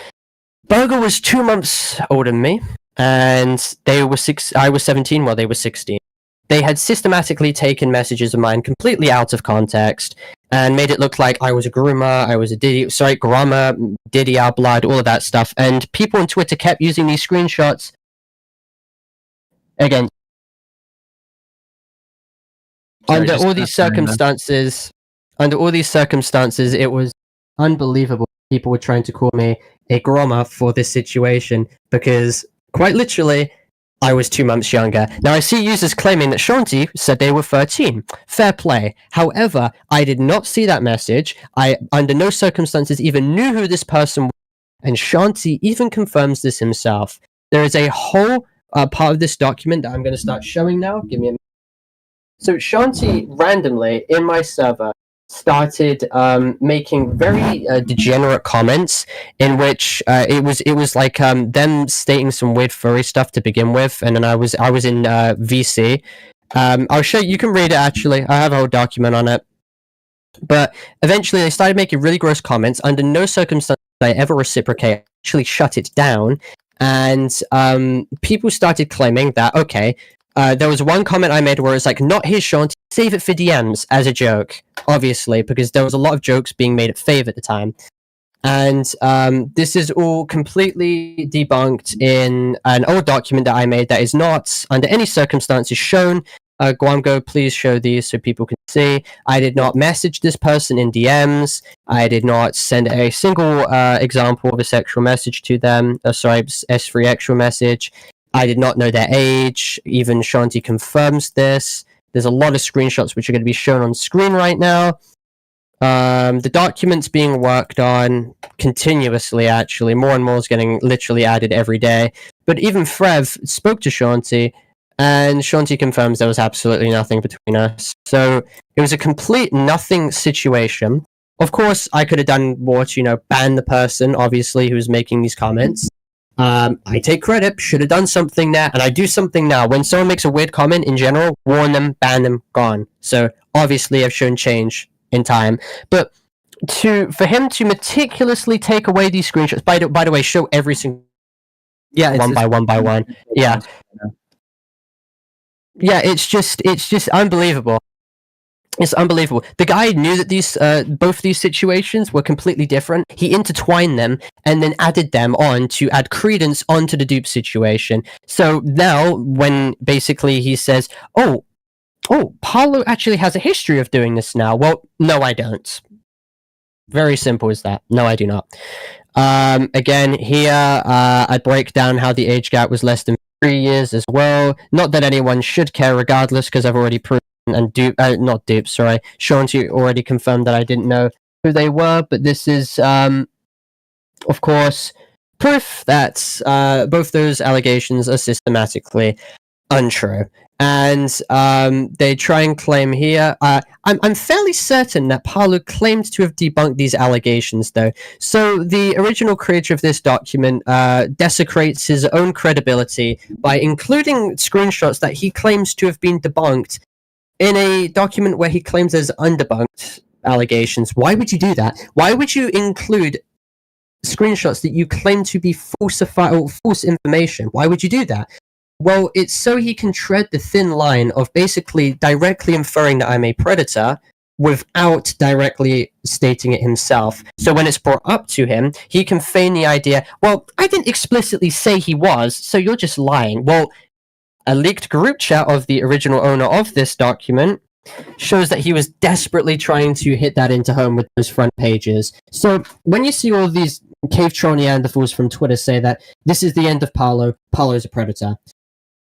Burger was 2 months older than me, and I was 17 while they were 16. They had systematically taken messages of mine completely out of context and made it look like I was a groomer, I was a grommer, Diddy our blood, all of that stuff. And people on Twitter kept using these screenshots. Again, under all these circumstances, it was unbelievable. People were trying to call me a grommer for this situation because, quite literally, I was 2 months younger. Now, I see users claiming that Shanti said they were 13. Fair play. However, I did not see that message. I, under no circumstances, even knew who this person was, and Shanti even confirms this himself. There is a whole part of this document that I'm going to start showing now. Give me a minute. So Shanti randomly in my server started making very degenerate comments in which it was like them stating some weird furry stuff to begin with, and then I was in VC. I'll show you. You can read it actually. I have a whole document on it. But eventually they started making really gross comments. Under no circumstances did I ever reciprocate. Actually shut it down, and people started claiming that okay. There was one comment I made where it's like, not his Shanti, save it for DMs, as a joke, obviously, because there was a lot of jokes being made at Fave at the time. And this is all completely debunked in an old document that I made that is not, under any circumstances, shown. Gwamgo, please show these so people can see. I did not message this person in DMs. I did not send a single example of a sexual message to them. S3 actual message. I did not know their age. Even Shanti confirms this. There's a lot of screenshots which are going to be shown on screen right now. The document's being worked on continuously, actually. More and more is getting literally added every day. But even Frev spoke to Shanti, and Shanti confirms there was absolutely nothing between us. So it was a complete nothing situation. Of course, I could have done more to, ban the person, obviously, who's making these comments. I take credit, should have done something there, and I do something now. When someone makes a weird comment in general, warn them, ban them, gone. So obviously I've shown change in time. But for him to meticulously take away these screenshots, by the way, show every single one by one. Yeah. Yeah, it's just unbelievable. It's unbelievable. The guy knew that these both these situations were completely different. He intertwined them and then added them on to add credence onto the dupe situation. So now, when basically he says, "Oh, Parlo actually has a history of doing this now." Well, no, I don't. Very simple as that. No, I do not. Again, here I break down how the age gap was less than 3 years as well. Not that anyone should care, regardless, because I've already proven. And Shanti already confirmed that I didn't know who they were, but this is, of course, proof that both those allegations are systematically untrue. And they try and claim here, I'm fairly certain that Parlo claimed to have debunked these allegations, though. So the original creator of this document desecrates his own credibility by including screenshots that he claims to have been debunked in a document where he claims there's undebunked allegations. Why would you do that? Why would you include screenshots that you claim to be false information? Why would you do that? Well, it's so he can tread the thin line of basically directly inferring that I'm a predator without directly stating it himself. So when it's brought up to him, he can feign the idea, well, I didn't explicitly say he was, so you're just lying. Well, a leaked group chat of the original owner of this document shows that he was desperately trying to hit that into home with those front pages. So when you see all these cave troll Neanderthals from Twitter say that this is the end of Parlo, Parlo's a predator,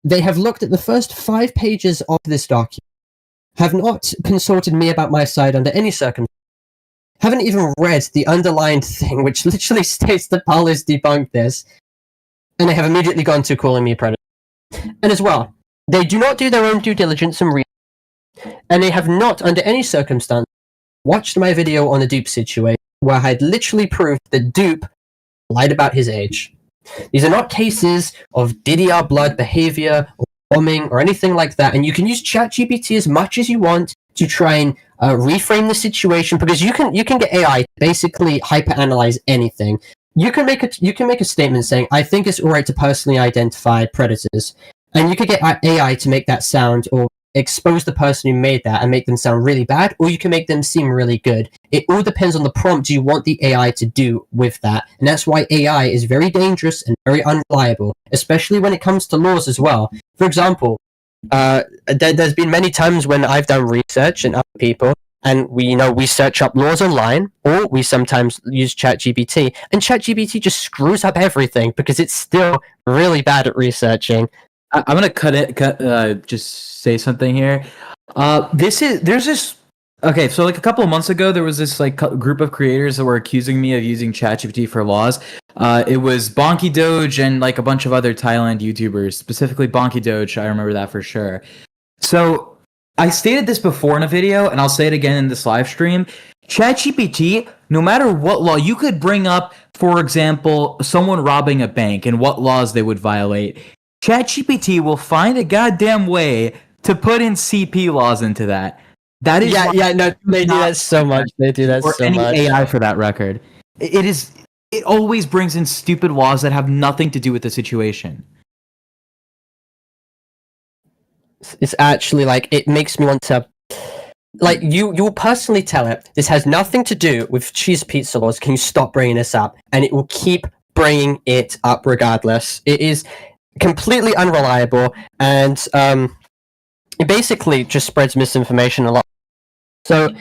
they have looked at the first 5 pages of this document, have not consulted me about my side under any circumstance, haven't even read the underlined thing which literally states that Parlo's debunked this, and they have immediately gone to calling me a predator. And as well, they do not do their own due diligence and research, and they have not, under any circumstance, watched my video on the dupe situation, where I had literally proved that dupe lied about his age. These are not cases of Diddy our blood behavior or bombing or anything like that. And you can use ChatGPT as much as you want to try and reframe the situation, because you can get AI to basically hyperanalyze anything. You can make a statement saying, "I think it's alright to personally identify predators," and you could get AI to make that sound or expose the person who made that and make them sound really bad, or you can make them seem really good. It all depends on the prompt you want the AI to do with that, and that's why AI is very dangerous and very unreliable, especially when it comes to laws as well. For example, there's been many times when I've done research and other people, and we search up laws online, or we sometimes use ChatGPT, and ChatGPT just screws up everything because it's still really bad at researching. I'm gonna just say something here. Okay, so like a couple of months ago, there was this like group of creators that were accusing me of using ChatGPT for laws. It was Bonky Doge and like a bunch of other Thailand YouTubers, specifically Bonky Doge. I remember that for sure. So I stated this before in a video, and I'll say it again in this live stream. ChatGPT, no matter what law, you could bring up, for example, someone robbing a bank and what laws they would violate. ChatGPT will find a goddamn way to put in CP laws into that. That is no, they do that so much. They do that so much. AI for that record. It always brings in stupid laws that have nothing to do with the situation. It's actually like, it makes me want to, like, you'll personally tell it, this has nothing to do with cheese pizza laws, can you stop bringing this up? And it will keep bringing it up regardless. It is completely unreliable, and it basically just spreads misinformation a lot. So,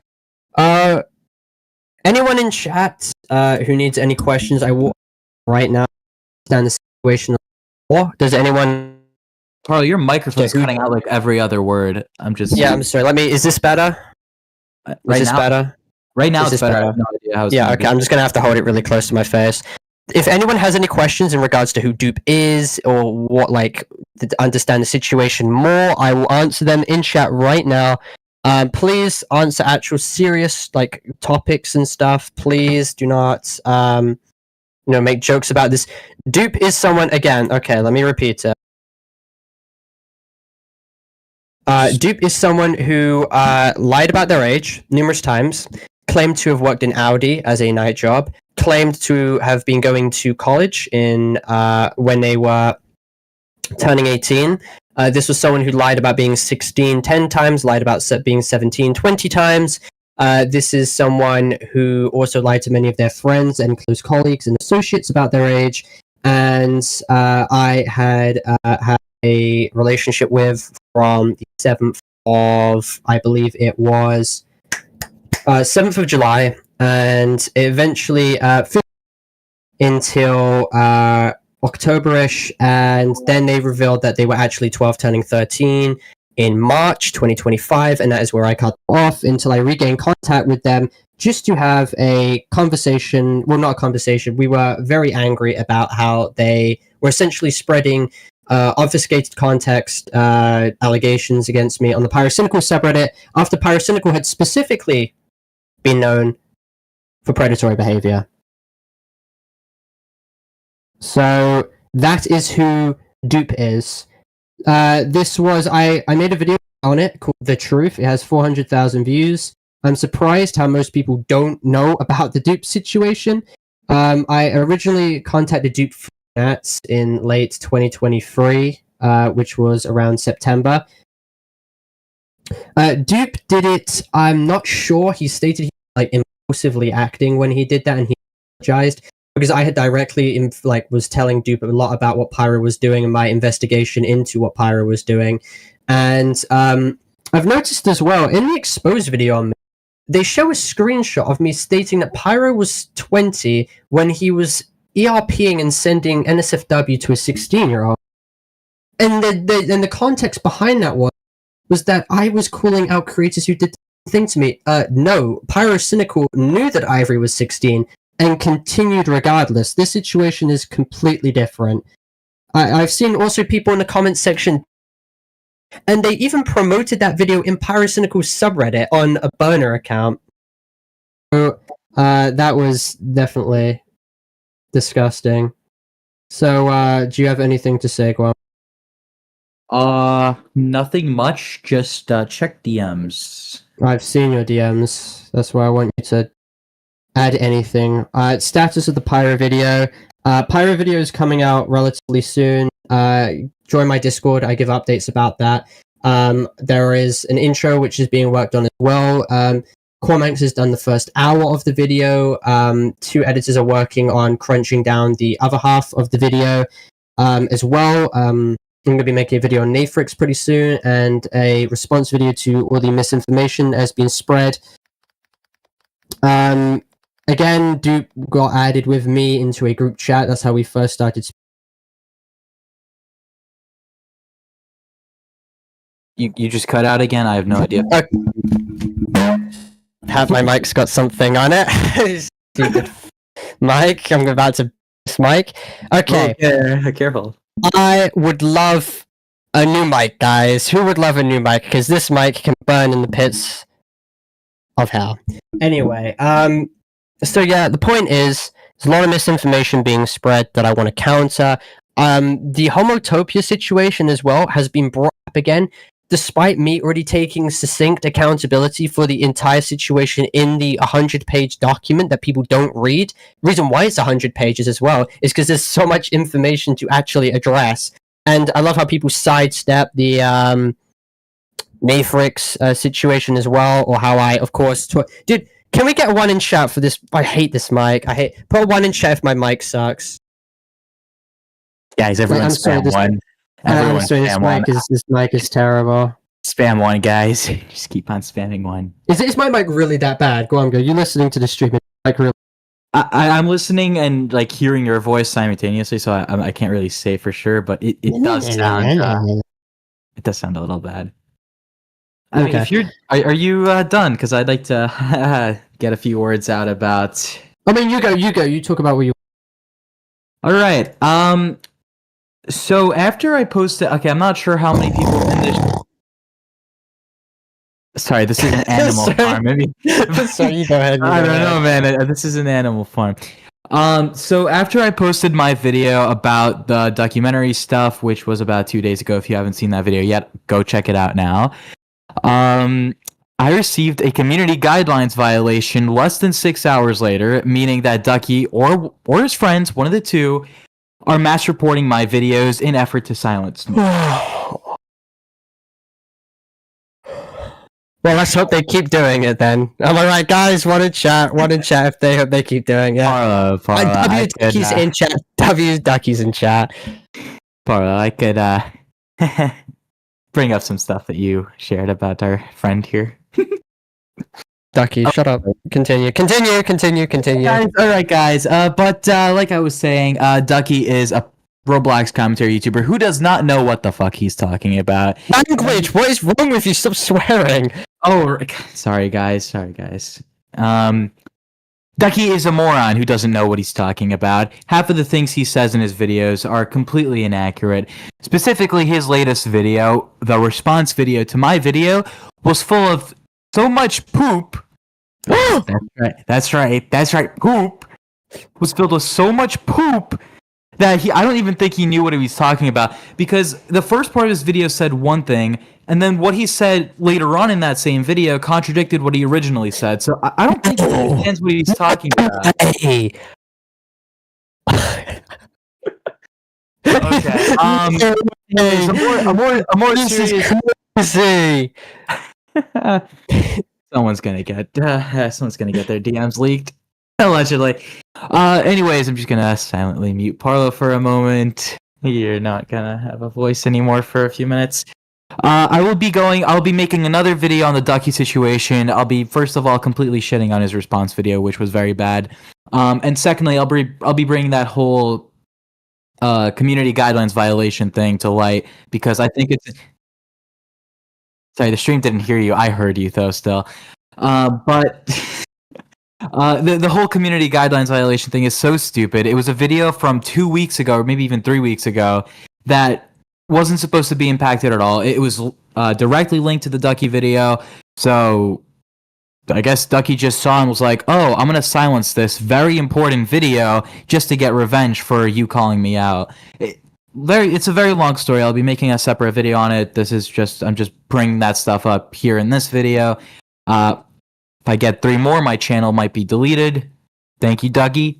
anyone in chat who needs any questions, I will right now understand the situation. Or does anyone? Parlo, your microphone's cutting out like every other word. I'm sorry. Is this better? Right now, it's better. I have no idea how it's okay. I'm just gonna have to hold it really close to my face. If anyone has any questions in regards to who Dupe is, or what, like, to understand the situation more, I will answer them in chat right now. Please answer actual serious, like, topics and stuff. Please do not, make jokes about this. Dupe is someone, again, okay, let me repeat it. Dupe is someone who lied about their age numerous times, claimed to have worked in Audi as a night job, claimed to have been going to college in when they were turning 18. This was someone who lied about being 16 10 times, lied about being 17 20 times. This is someone who also lied to many of their friends and close colleagues and associates about their age. And I had a relationship with from the 7th of, I believe it was 7th of July, and eventually until October-ish, and then they revealed that they were actually 12 turning 13 in March 2025, and that is where I cut off until I regained contact with them, just to have a conversation. Well, not a conversation. We were very angry about how they were essentially spreading obfuscated context allegations against me on the Pyrocynical subreddit, after Pyrocynical had specifically been known for predatory behavior. So that is who Dupe is. This was, I made a video on it called The Truth. It has 400,000 views. I'm surprised how most people don't know about the Dupe situation. I originally contacted Dupe in late 2023, which was around September. Dupe did it, I'm not sure, he stated he was like impulsively acting when he did that, and he apologized, because I had directly was telling Dupe a lot about what Pyro was doing and my investigation into what Pyro was doing. And I've noticed as well, in the exposed video on me, they show a screenshot of me stating that Pyro was 20 when he was ERPing and sending NSFW to a 16-year-old. And the context behind that was that I was calling out creators who did the thing to me. No, Pyrocynical knew that Ivory was 16 and continued regardless. This situation is completely different. I've seen also people in the comments section, and they even promoted that video in Pyrocynical's subreddit on a burner account. So, that was definitely disgusting. So, do you have anything to say, Gwamgo? Nothing much. Just check DMs. I've seen your DMs. That's why I want you to add anything. Status of the Pyro video. Pyro video is coming out relatively soon. Join my Discord. I give updates about that. There is an intro which is being worked on as well. Gwamgo has done the first hour of the video. 2 editors are working on crunching down the other half of the video as well. I'm going to be making a video on Nathrix pretty soon, and a response video to all the misinformation that has been spread. Again, Duke got added with me into a group chat. That's how we first started. You just cut out again? I have no idea. Have my mic's got something on it. Stupid mic. I'm about to this mic. Okay. Careful. I would love a new mic, guys. Who would love a new mic? Because this mic can burn in the pits of hell. Anyway, so yeah, the point is, there's a lot of misinformation being spread that I want to counter. The homotopia situation as well has been brought up again, despite me already taking succinct accountability for the entire situation in the 100-page document that people don't read. The reason why it's 100 pages as well is because there's so much information to actually address. And I love how people sidestep the Nathrix situation as well, or how I, of course... Dude, can we get 1 in chat for this? I hate this mic. Put 1 in chat if my mic sucks. Guys, everyone spam 1. I'm sorry, this mic is terrible. Spam 1, guys. Just keep on spamming 1. Is my mic really that bad? Gwamgo, you listening to the stream? Like, really? I'm listening and like hearing your voice simultaneously, so I can't really say for sure, but it does sound it does sound a little bad. I mean, if are you done? Because I'd like to get a few words out about. I mean, you go. You talk about what you. All right. So after I posted, okay, I'm not sure how many people in this. Sorry, this is an animal farm. Maybe. Sorry, you go ahead. I don't know, man. This is an animal farm. So after I posted my video about the documentary stuff, which was about 2 days ago, if you haven't seen that video yet, go check it out now. I received a community guidelines violation less than 6 hours later, meaning that Ducky or his friends, one of the two, are mass reporting my videos in effort to silence me. Well, let's hope they keep doing it then. Am I right, guys? One in chat if they hope they keep doing it. Parlo, W Ducky's in chat. W Ducky's in chat. Parlo, I could bring up some stuff that you shared about our friend here. Ducky, shut up. Continue. Guys, all right, guys. But like I was saying, Ducky is a Roblox commentary YouTuber who does not know what the fuck he's talking about. Language. What is wrong with you? Stop swearing. Oh, sorry, guys. Ducky is a moron who doesn't know what he's talking about. Half of the things he says in his videos are completely inaccurate. Specifically, his latest video, the response video to my video, was full of so much poop. That's right. Poop was filled with so much poop that I don't even think he knew what he was talking about, because the first part of his video said one thing, and then what he said later on in that same video contradicted what he originally said. So I don't think he understands what he's talking about. Okay. A more serious. Someone's gonna get their DMs leaked, allegedly. Anyways, I'm just gonna silently mute Parlo for a moment. You're not gonna have a voice anymore for a few minutes. I'll be making another video on the Ducky situation. I'll be, first of all, completely shitting on his response video, which was very bad. And secondly, I'll be bringing that whole community guidelines violation thing to light, because I think it's. Sorry, the stream didn't hear you. I heard you though still. But the whole community guidelines violation thing is so stupid. It was a video from 2 weeks ago, or maybe even 3 weeks ago, that wasn't supposed to be impacted at all. It was directly linked to the Ducky video. So I guess Ducky just saw and was like, oh, I'm going to silence this very important video just to get revenge for you calling me out. it's a very long story. I'll be making a separate video on it. I'm just bringing that stuff up here in this video. If I get 3 more, my channel might be deleted. Thank you, Dougie.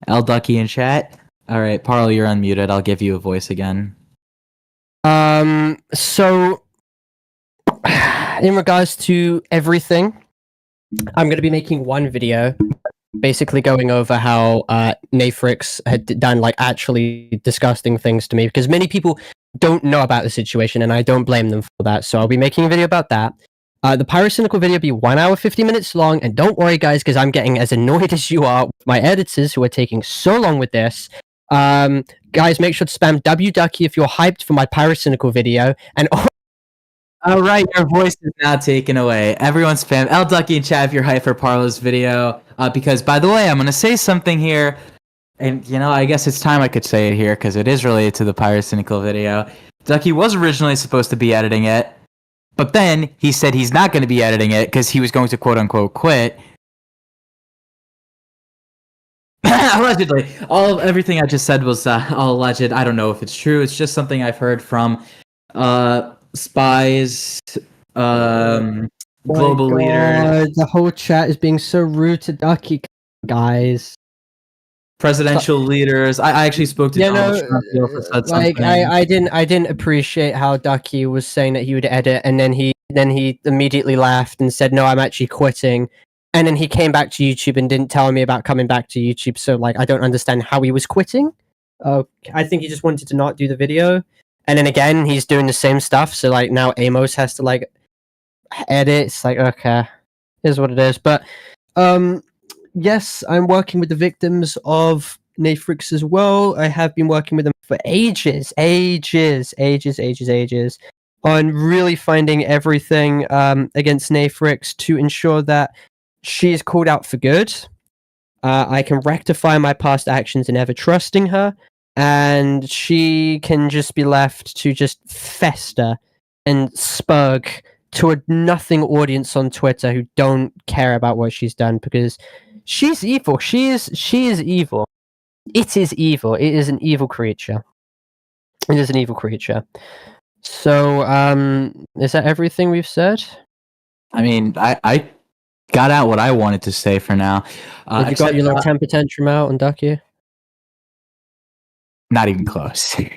L Ducky in chat. All right, Parlo, you're unmuted. I'll give you a voice again. So in regards to everything, I'm going to be making one video basically going over how Nafrix had done like actually disgusting things to me, because many people don't know about the situation and I don't blame them for that. So I'll be making a video about that. The Pyrocynical video will be 1 hour 50 minutes long, and don't worry guys, because I'm getting as annoyed as you are with my editors who are taking so long with this. Guys, make sure to spam WDucky if you're hyped for my Pyrocynical video, and all right, your voice is now taken away. Everyone spam L Ducky in chat if you're hyped for Parlo's video. Because, by the way, I'm going to say something here. And, you know, I guess it's time I could say it here because it is related to the Pyrocynical video. Ducky was originally supposed to be editing it. But then he said he's not going to be editing it because he was going to quote-unquote quit. Allegedly. Everything I just said was all alleged. I don't know if it's true. It's just something I've heard from spies, global leaders. The whole chat is being so rude to Ducky, guys. Presidential leaders. I actually spoke to Donald Trump. He also said something. I didn't appreciate how Ducky was saying that he would edit, and then he immediately laughed and said, "No, I'm actually quitting." And then he came back to YouTube and didn't tell me about coming back to YouTube. So like, I don't understand how he was quitting. I think he just wanted to not do the video. And then again, he's doing the same stuff. So like now Amos has to like edit. It's like, okay, here's what it is. But yes, I'm working with the victims of Nafrix as well. I have been working with them for ages on really finding everything against Nafrix to ensure that she is called out for good. I can rectify my past actions in ever trusting her, and she can just be left to just fester and spurg to a nothing audience on Twitter who don't care about what she's done, because she's evil. She is evil. It is evil. It is an evil creature. It is an evil creature. So, is that everything we've said? I mean, I got out what I wanted to say for now. You got your little temper tantrum out on Ducky? Not even close. Don't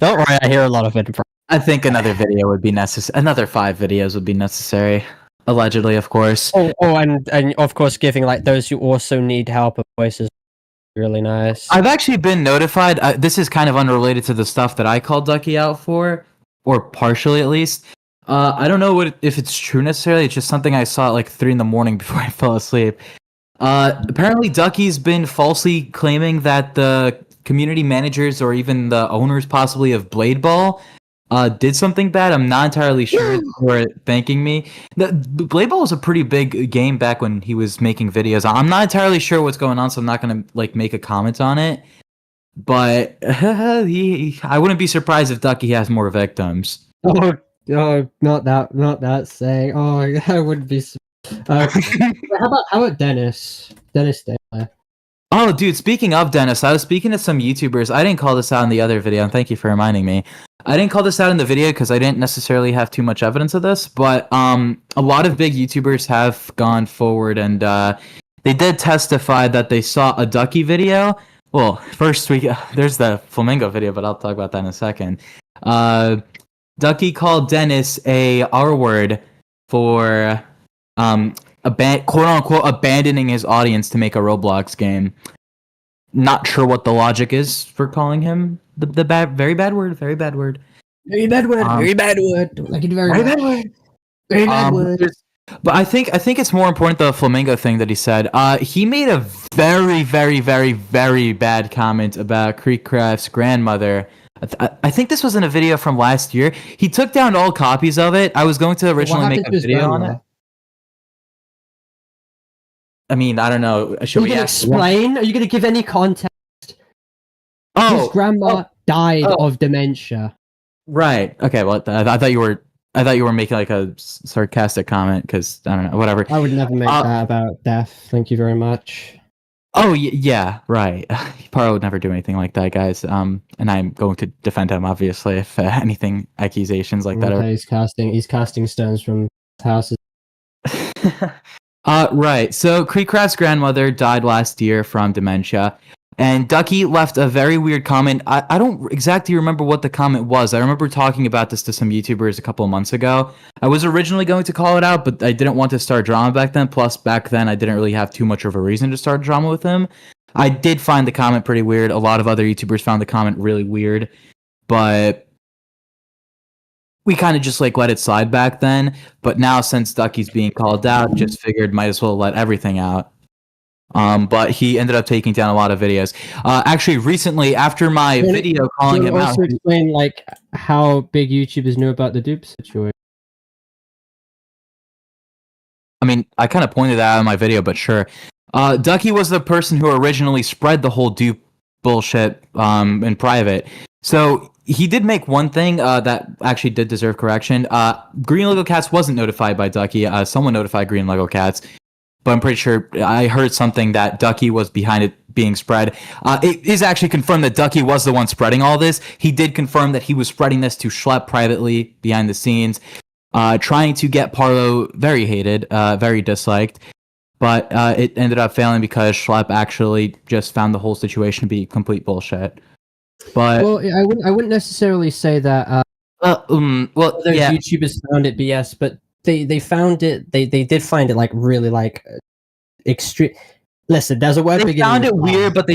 worry, I hear a lot of it. I think another video would be necessary. Another 5 videos would be necessary. Allegedly, of course. And of course, giving like those who also need help a voice is really nice. I've actually been notified. This is kind of unrelated to the stuff that I called Ducky out for, or partially at least. I don't know if it's true necessarily. It's just something I saw at like 3 in the morning before I fell asleep. Apparently, Ducky's been falsely claiming that the community managers or even the owners possibly of Blade Ball did something bad. I'm not entirely sure for thanking me. The Blade Ball was a pretty big game back when he was making videos. I'm not entirely sure what's going on, so I'm not going to like make a comment on it. But I wouldn't be surprised if Ducky has more victims. Oh, not that saying. Oh, I wouldn't be. How about Dennis? Dennis Taylor. Oh, dude, speaking of Dennis, I was speaking to some YouTubers. I didn't call this out in the other video, and thank you for reminding me. I didn't call this out in the video because I didn't necessarily have too much evidence of this, but a lot of big YouTubers have gone forward, and they did testify that they saw a Ducky video. Well, first there's the Flamingo video, but I'll talk about that in a second. Ducky called Dennis a R-word for quote-unquote abandoning his audience to make a Roblox game. Not sure what the logic is for calling him the very bad word. Very bad word. Very bad word. Very bad word. Don't like it very bad word. Very bad word. But I think it's more important the Flamingo thing that he said. He made a very, very, very, very bad comment about Creekcraft's grandmother. I think this was in a video from last year. He took down all copies of it. I was going to originally make a video on it. I mean, I don't know. Should we explain? Are you going to give any context? His grandma died of dementia. Right. Okay. Well, I thought you were making like a sarcastic comment because I don't know. Whatever. I would never make that about death. Thank you very much. Oh yeah, right. Parlo would never do anything like that, guys. And I'm going to defend him, obviously, if anything accusations like that are. Okay, he's casting stones from houses. Right. So Creekcraft's grandmother died last year from dementia, and Ducky left a very weird comment. I don't exactly remember what the comment was. I remember talking about this to some YouTubers a couple of months ago. I was originally going to call it out, but I didn't want to start drama back then. Plus, back then I didn't really have too much of a reason to start drama with him. I did find the comment pretty weird. A lot of other YouTubers found the comment really weird, but we kind of just like let it slide back then. But now, since Ducky's being called out, just figured might as well let everything out. But he ended up taking down a lot of videos. Actually, recently, after my video calling him out, also explain like how big YouTubers knew about the dupe situation. I mean, I kind of pointed that out in my video, but sure. Ducky was the person who originally spread the whole dupe bullshit in private. So he did make one thing that actually did deserve correction. Green Lego Cats wasn't notified by Ducky. Someone notified Green Lego Cats. But I'm pretty sure I heard something that Ducky was behind it being spread. It is actually confirmed that Ducky was the one spreading all this. He did confirm that he was spreading this to Schlepp privately behind the scenes, trying to get Parlo very hated, very disliked. But it ended up failing because Schlepp actually just found the whole situation to be complete bullshit. But well, I wouldn't necessarily say that. Well, those yeah. YouTubers found it BS, but they found it. They did find it like really like extreme. Listen, there's a word They beginning. found it with weird, R. but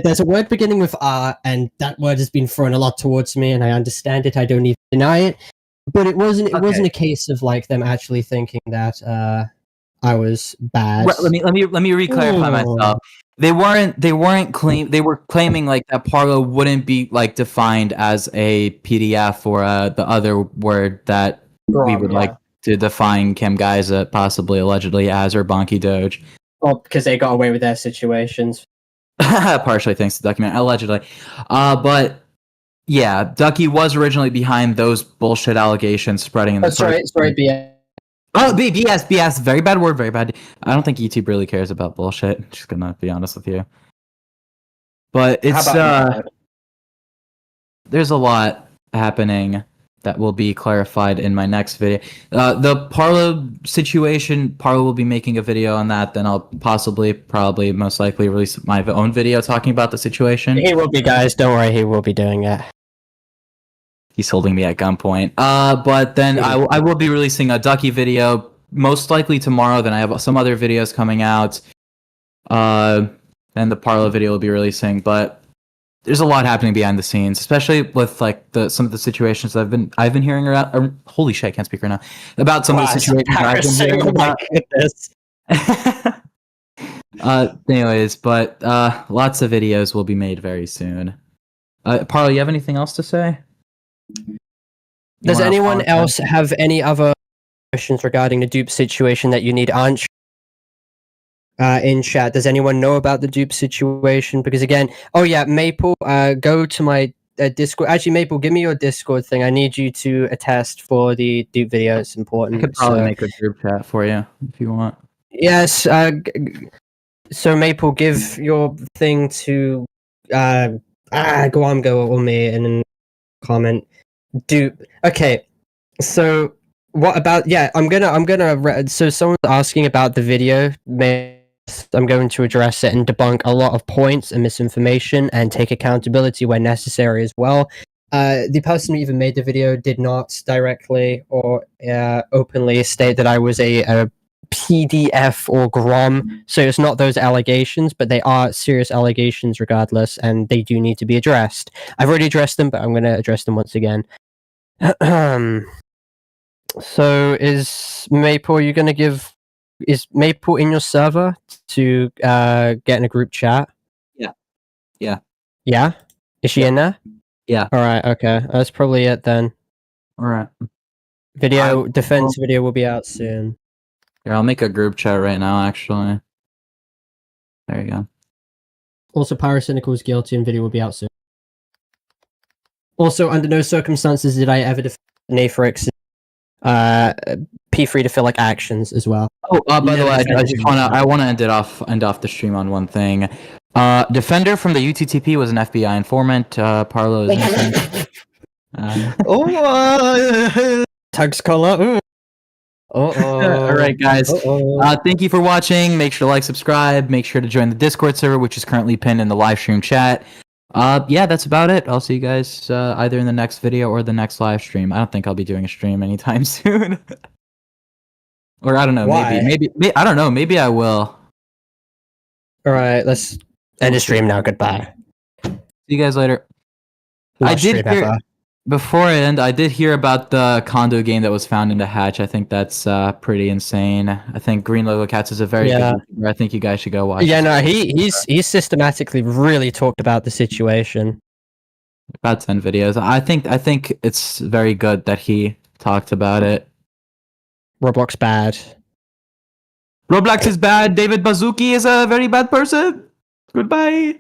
There's a word beginning with R, and that word has been thrown a lot towards me, and I understand it. I don't even deny it. But it wasn't. It wasn't a case of like them actually thinking that I was bad. Right, let me re-clarify myself. They were claiming like that Parlo wouldn't be like defined as a PDF or the other word that we would like to define Kim Gaiza possibly allegedly as, or Bonky Doge. Well, because they got away with their situations. Partially thanks to document allegedly. But yeah, Ducky was originally behind those bullshit allegations spreading in the Sorry, BS. Oh, BS, very bad word, very bad. I don't think YouTube really cares about bullshit. Just gonna be honest with you. But it's there's a lot happening that will be clarified in my next video. The Parlo situation, Parlo will be making a video on that. Then I'll probably, most likely release my own video talking about the situation. He will be, guys. Don't worry, he will be doing it. He's holding me at gunpoint. But then I will be releasing a Ducky video, most likely tomorrow. Then I have some other videos coming out. Then the Parlo video will be releasing. But there's a lot happening behind the scenes, especially with like some of the situations that I've been hearing about. Holy shit, I can't speak right now. About some of the situations I've been hearing about. Anyways, but lots of videos will be made very soon. Parlo, you have anything else to say? Does anyone else have any other questions regarding the dupe situation that you need answered in chat? Does anyone know about the dupe situation? Because again, oh yeah, Maple, go to my Discord. Actually, Maple, give me your Discord thing. I need you to attest for the dupe video. It's important. I could probably make a group chat for you if you want. Yes. So Maple, give your thing to Gwamgo or me in a comment. Dupe. Okay. So what about? Yeah, I'm gonna. So someone's asking about the video. I'm going to address it and debunk a lot of points and misinformation and take accountability where necessary as well. The person who even made the video did not directly or openly state that I was a PDF or GROM, so it's not those allegations, but they are serious allegations regardless, and they do need to be addressed. I've already addressed them, but I'm going to address them once again. So is Maple, you going to give... Is Maple in your server to get in a group chat? Yeah. Yeah? Is she in there? Yeah. Alright, okay. That's probably it then. Alright. Defense video will be out soon. Here, I'll make a group chat right now, actually. There you go. Also, Pyrocynical is guilty and video will be out soon. Also, under no circumstances did I ever defend Nathrix P free to fill like actions as well. Oh, by the way, Never I want to end off the stream on one thing. Defender from the UTTP was an FBI informant. Parlo is missing. Tugs collar. All right, guys. Thank you for watching. Make sure to like, subscribe. Make sure to join the Discord server, which is currently pinned in the live stream chat. Yeah, that's about it. I'll see you guys either in the next video or the next live stream. I don't think I'll be doing a stream anytime soon. Or I don't know. Why? Maybe I don't know. Maybe I will. All right, let's end the stream now. Goodbye. See you guys later. Last stream ever. Before I end, I did hear about the condo game that was found in the hatch. I think that's pretty insane. I think Green Logo Cats is a very good YouTuber. I think you guys should go watch. Yeah, no, he's systematically really talked about the situation. About 10 videos. I think it's very good that he talked about it. Roblox bad. Roblox is bad. David Bazuki is a very bad person. Goodbye.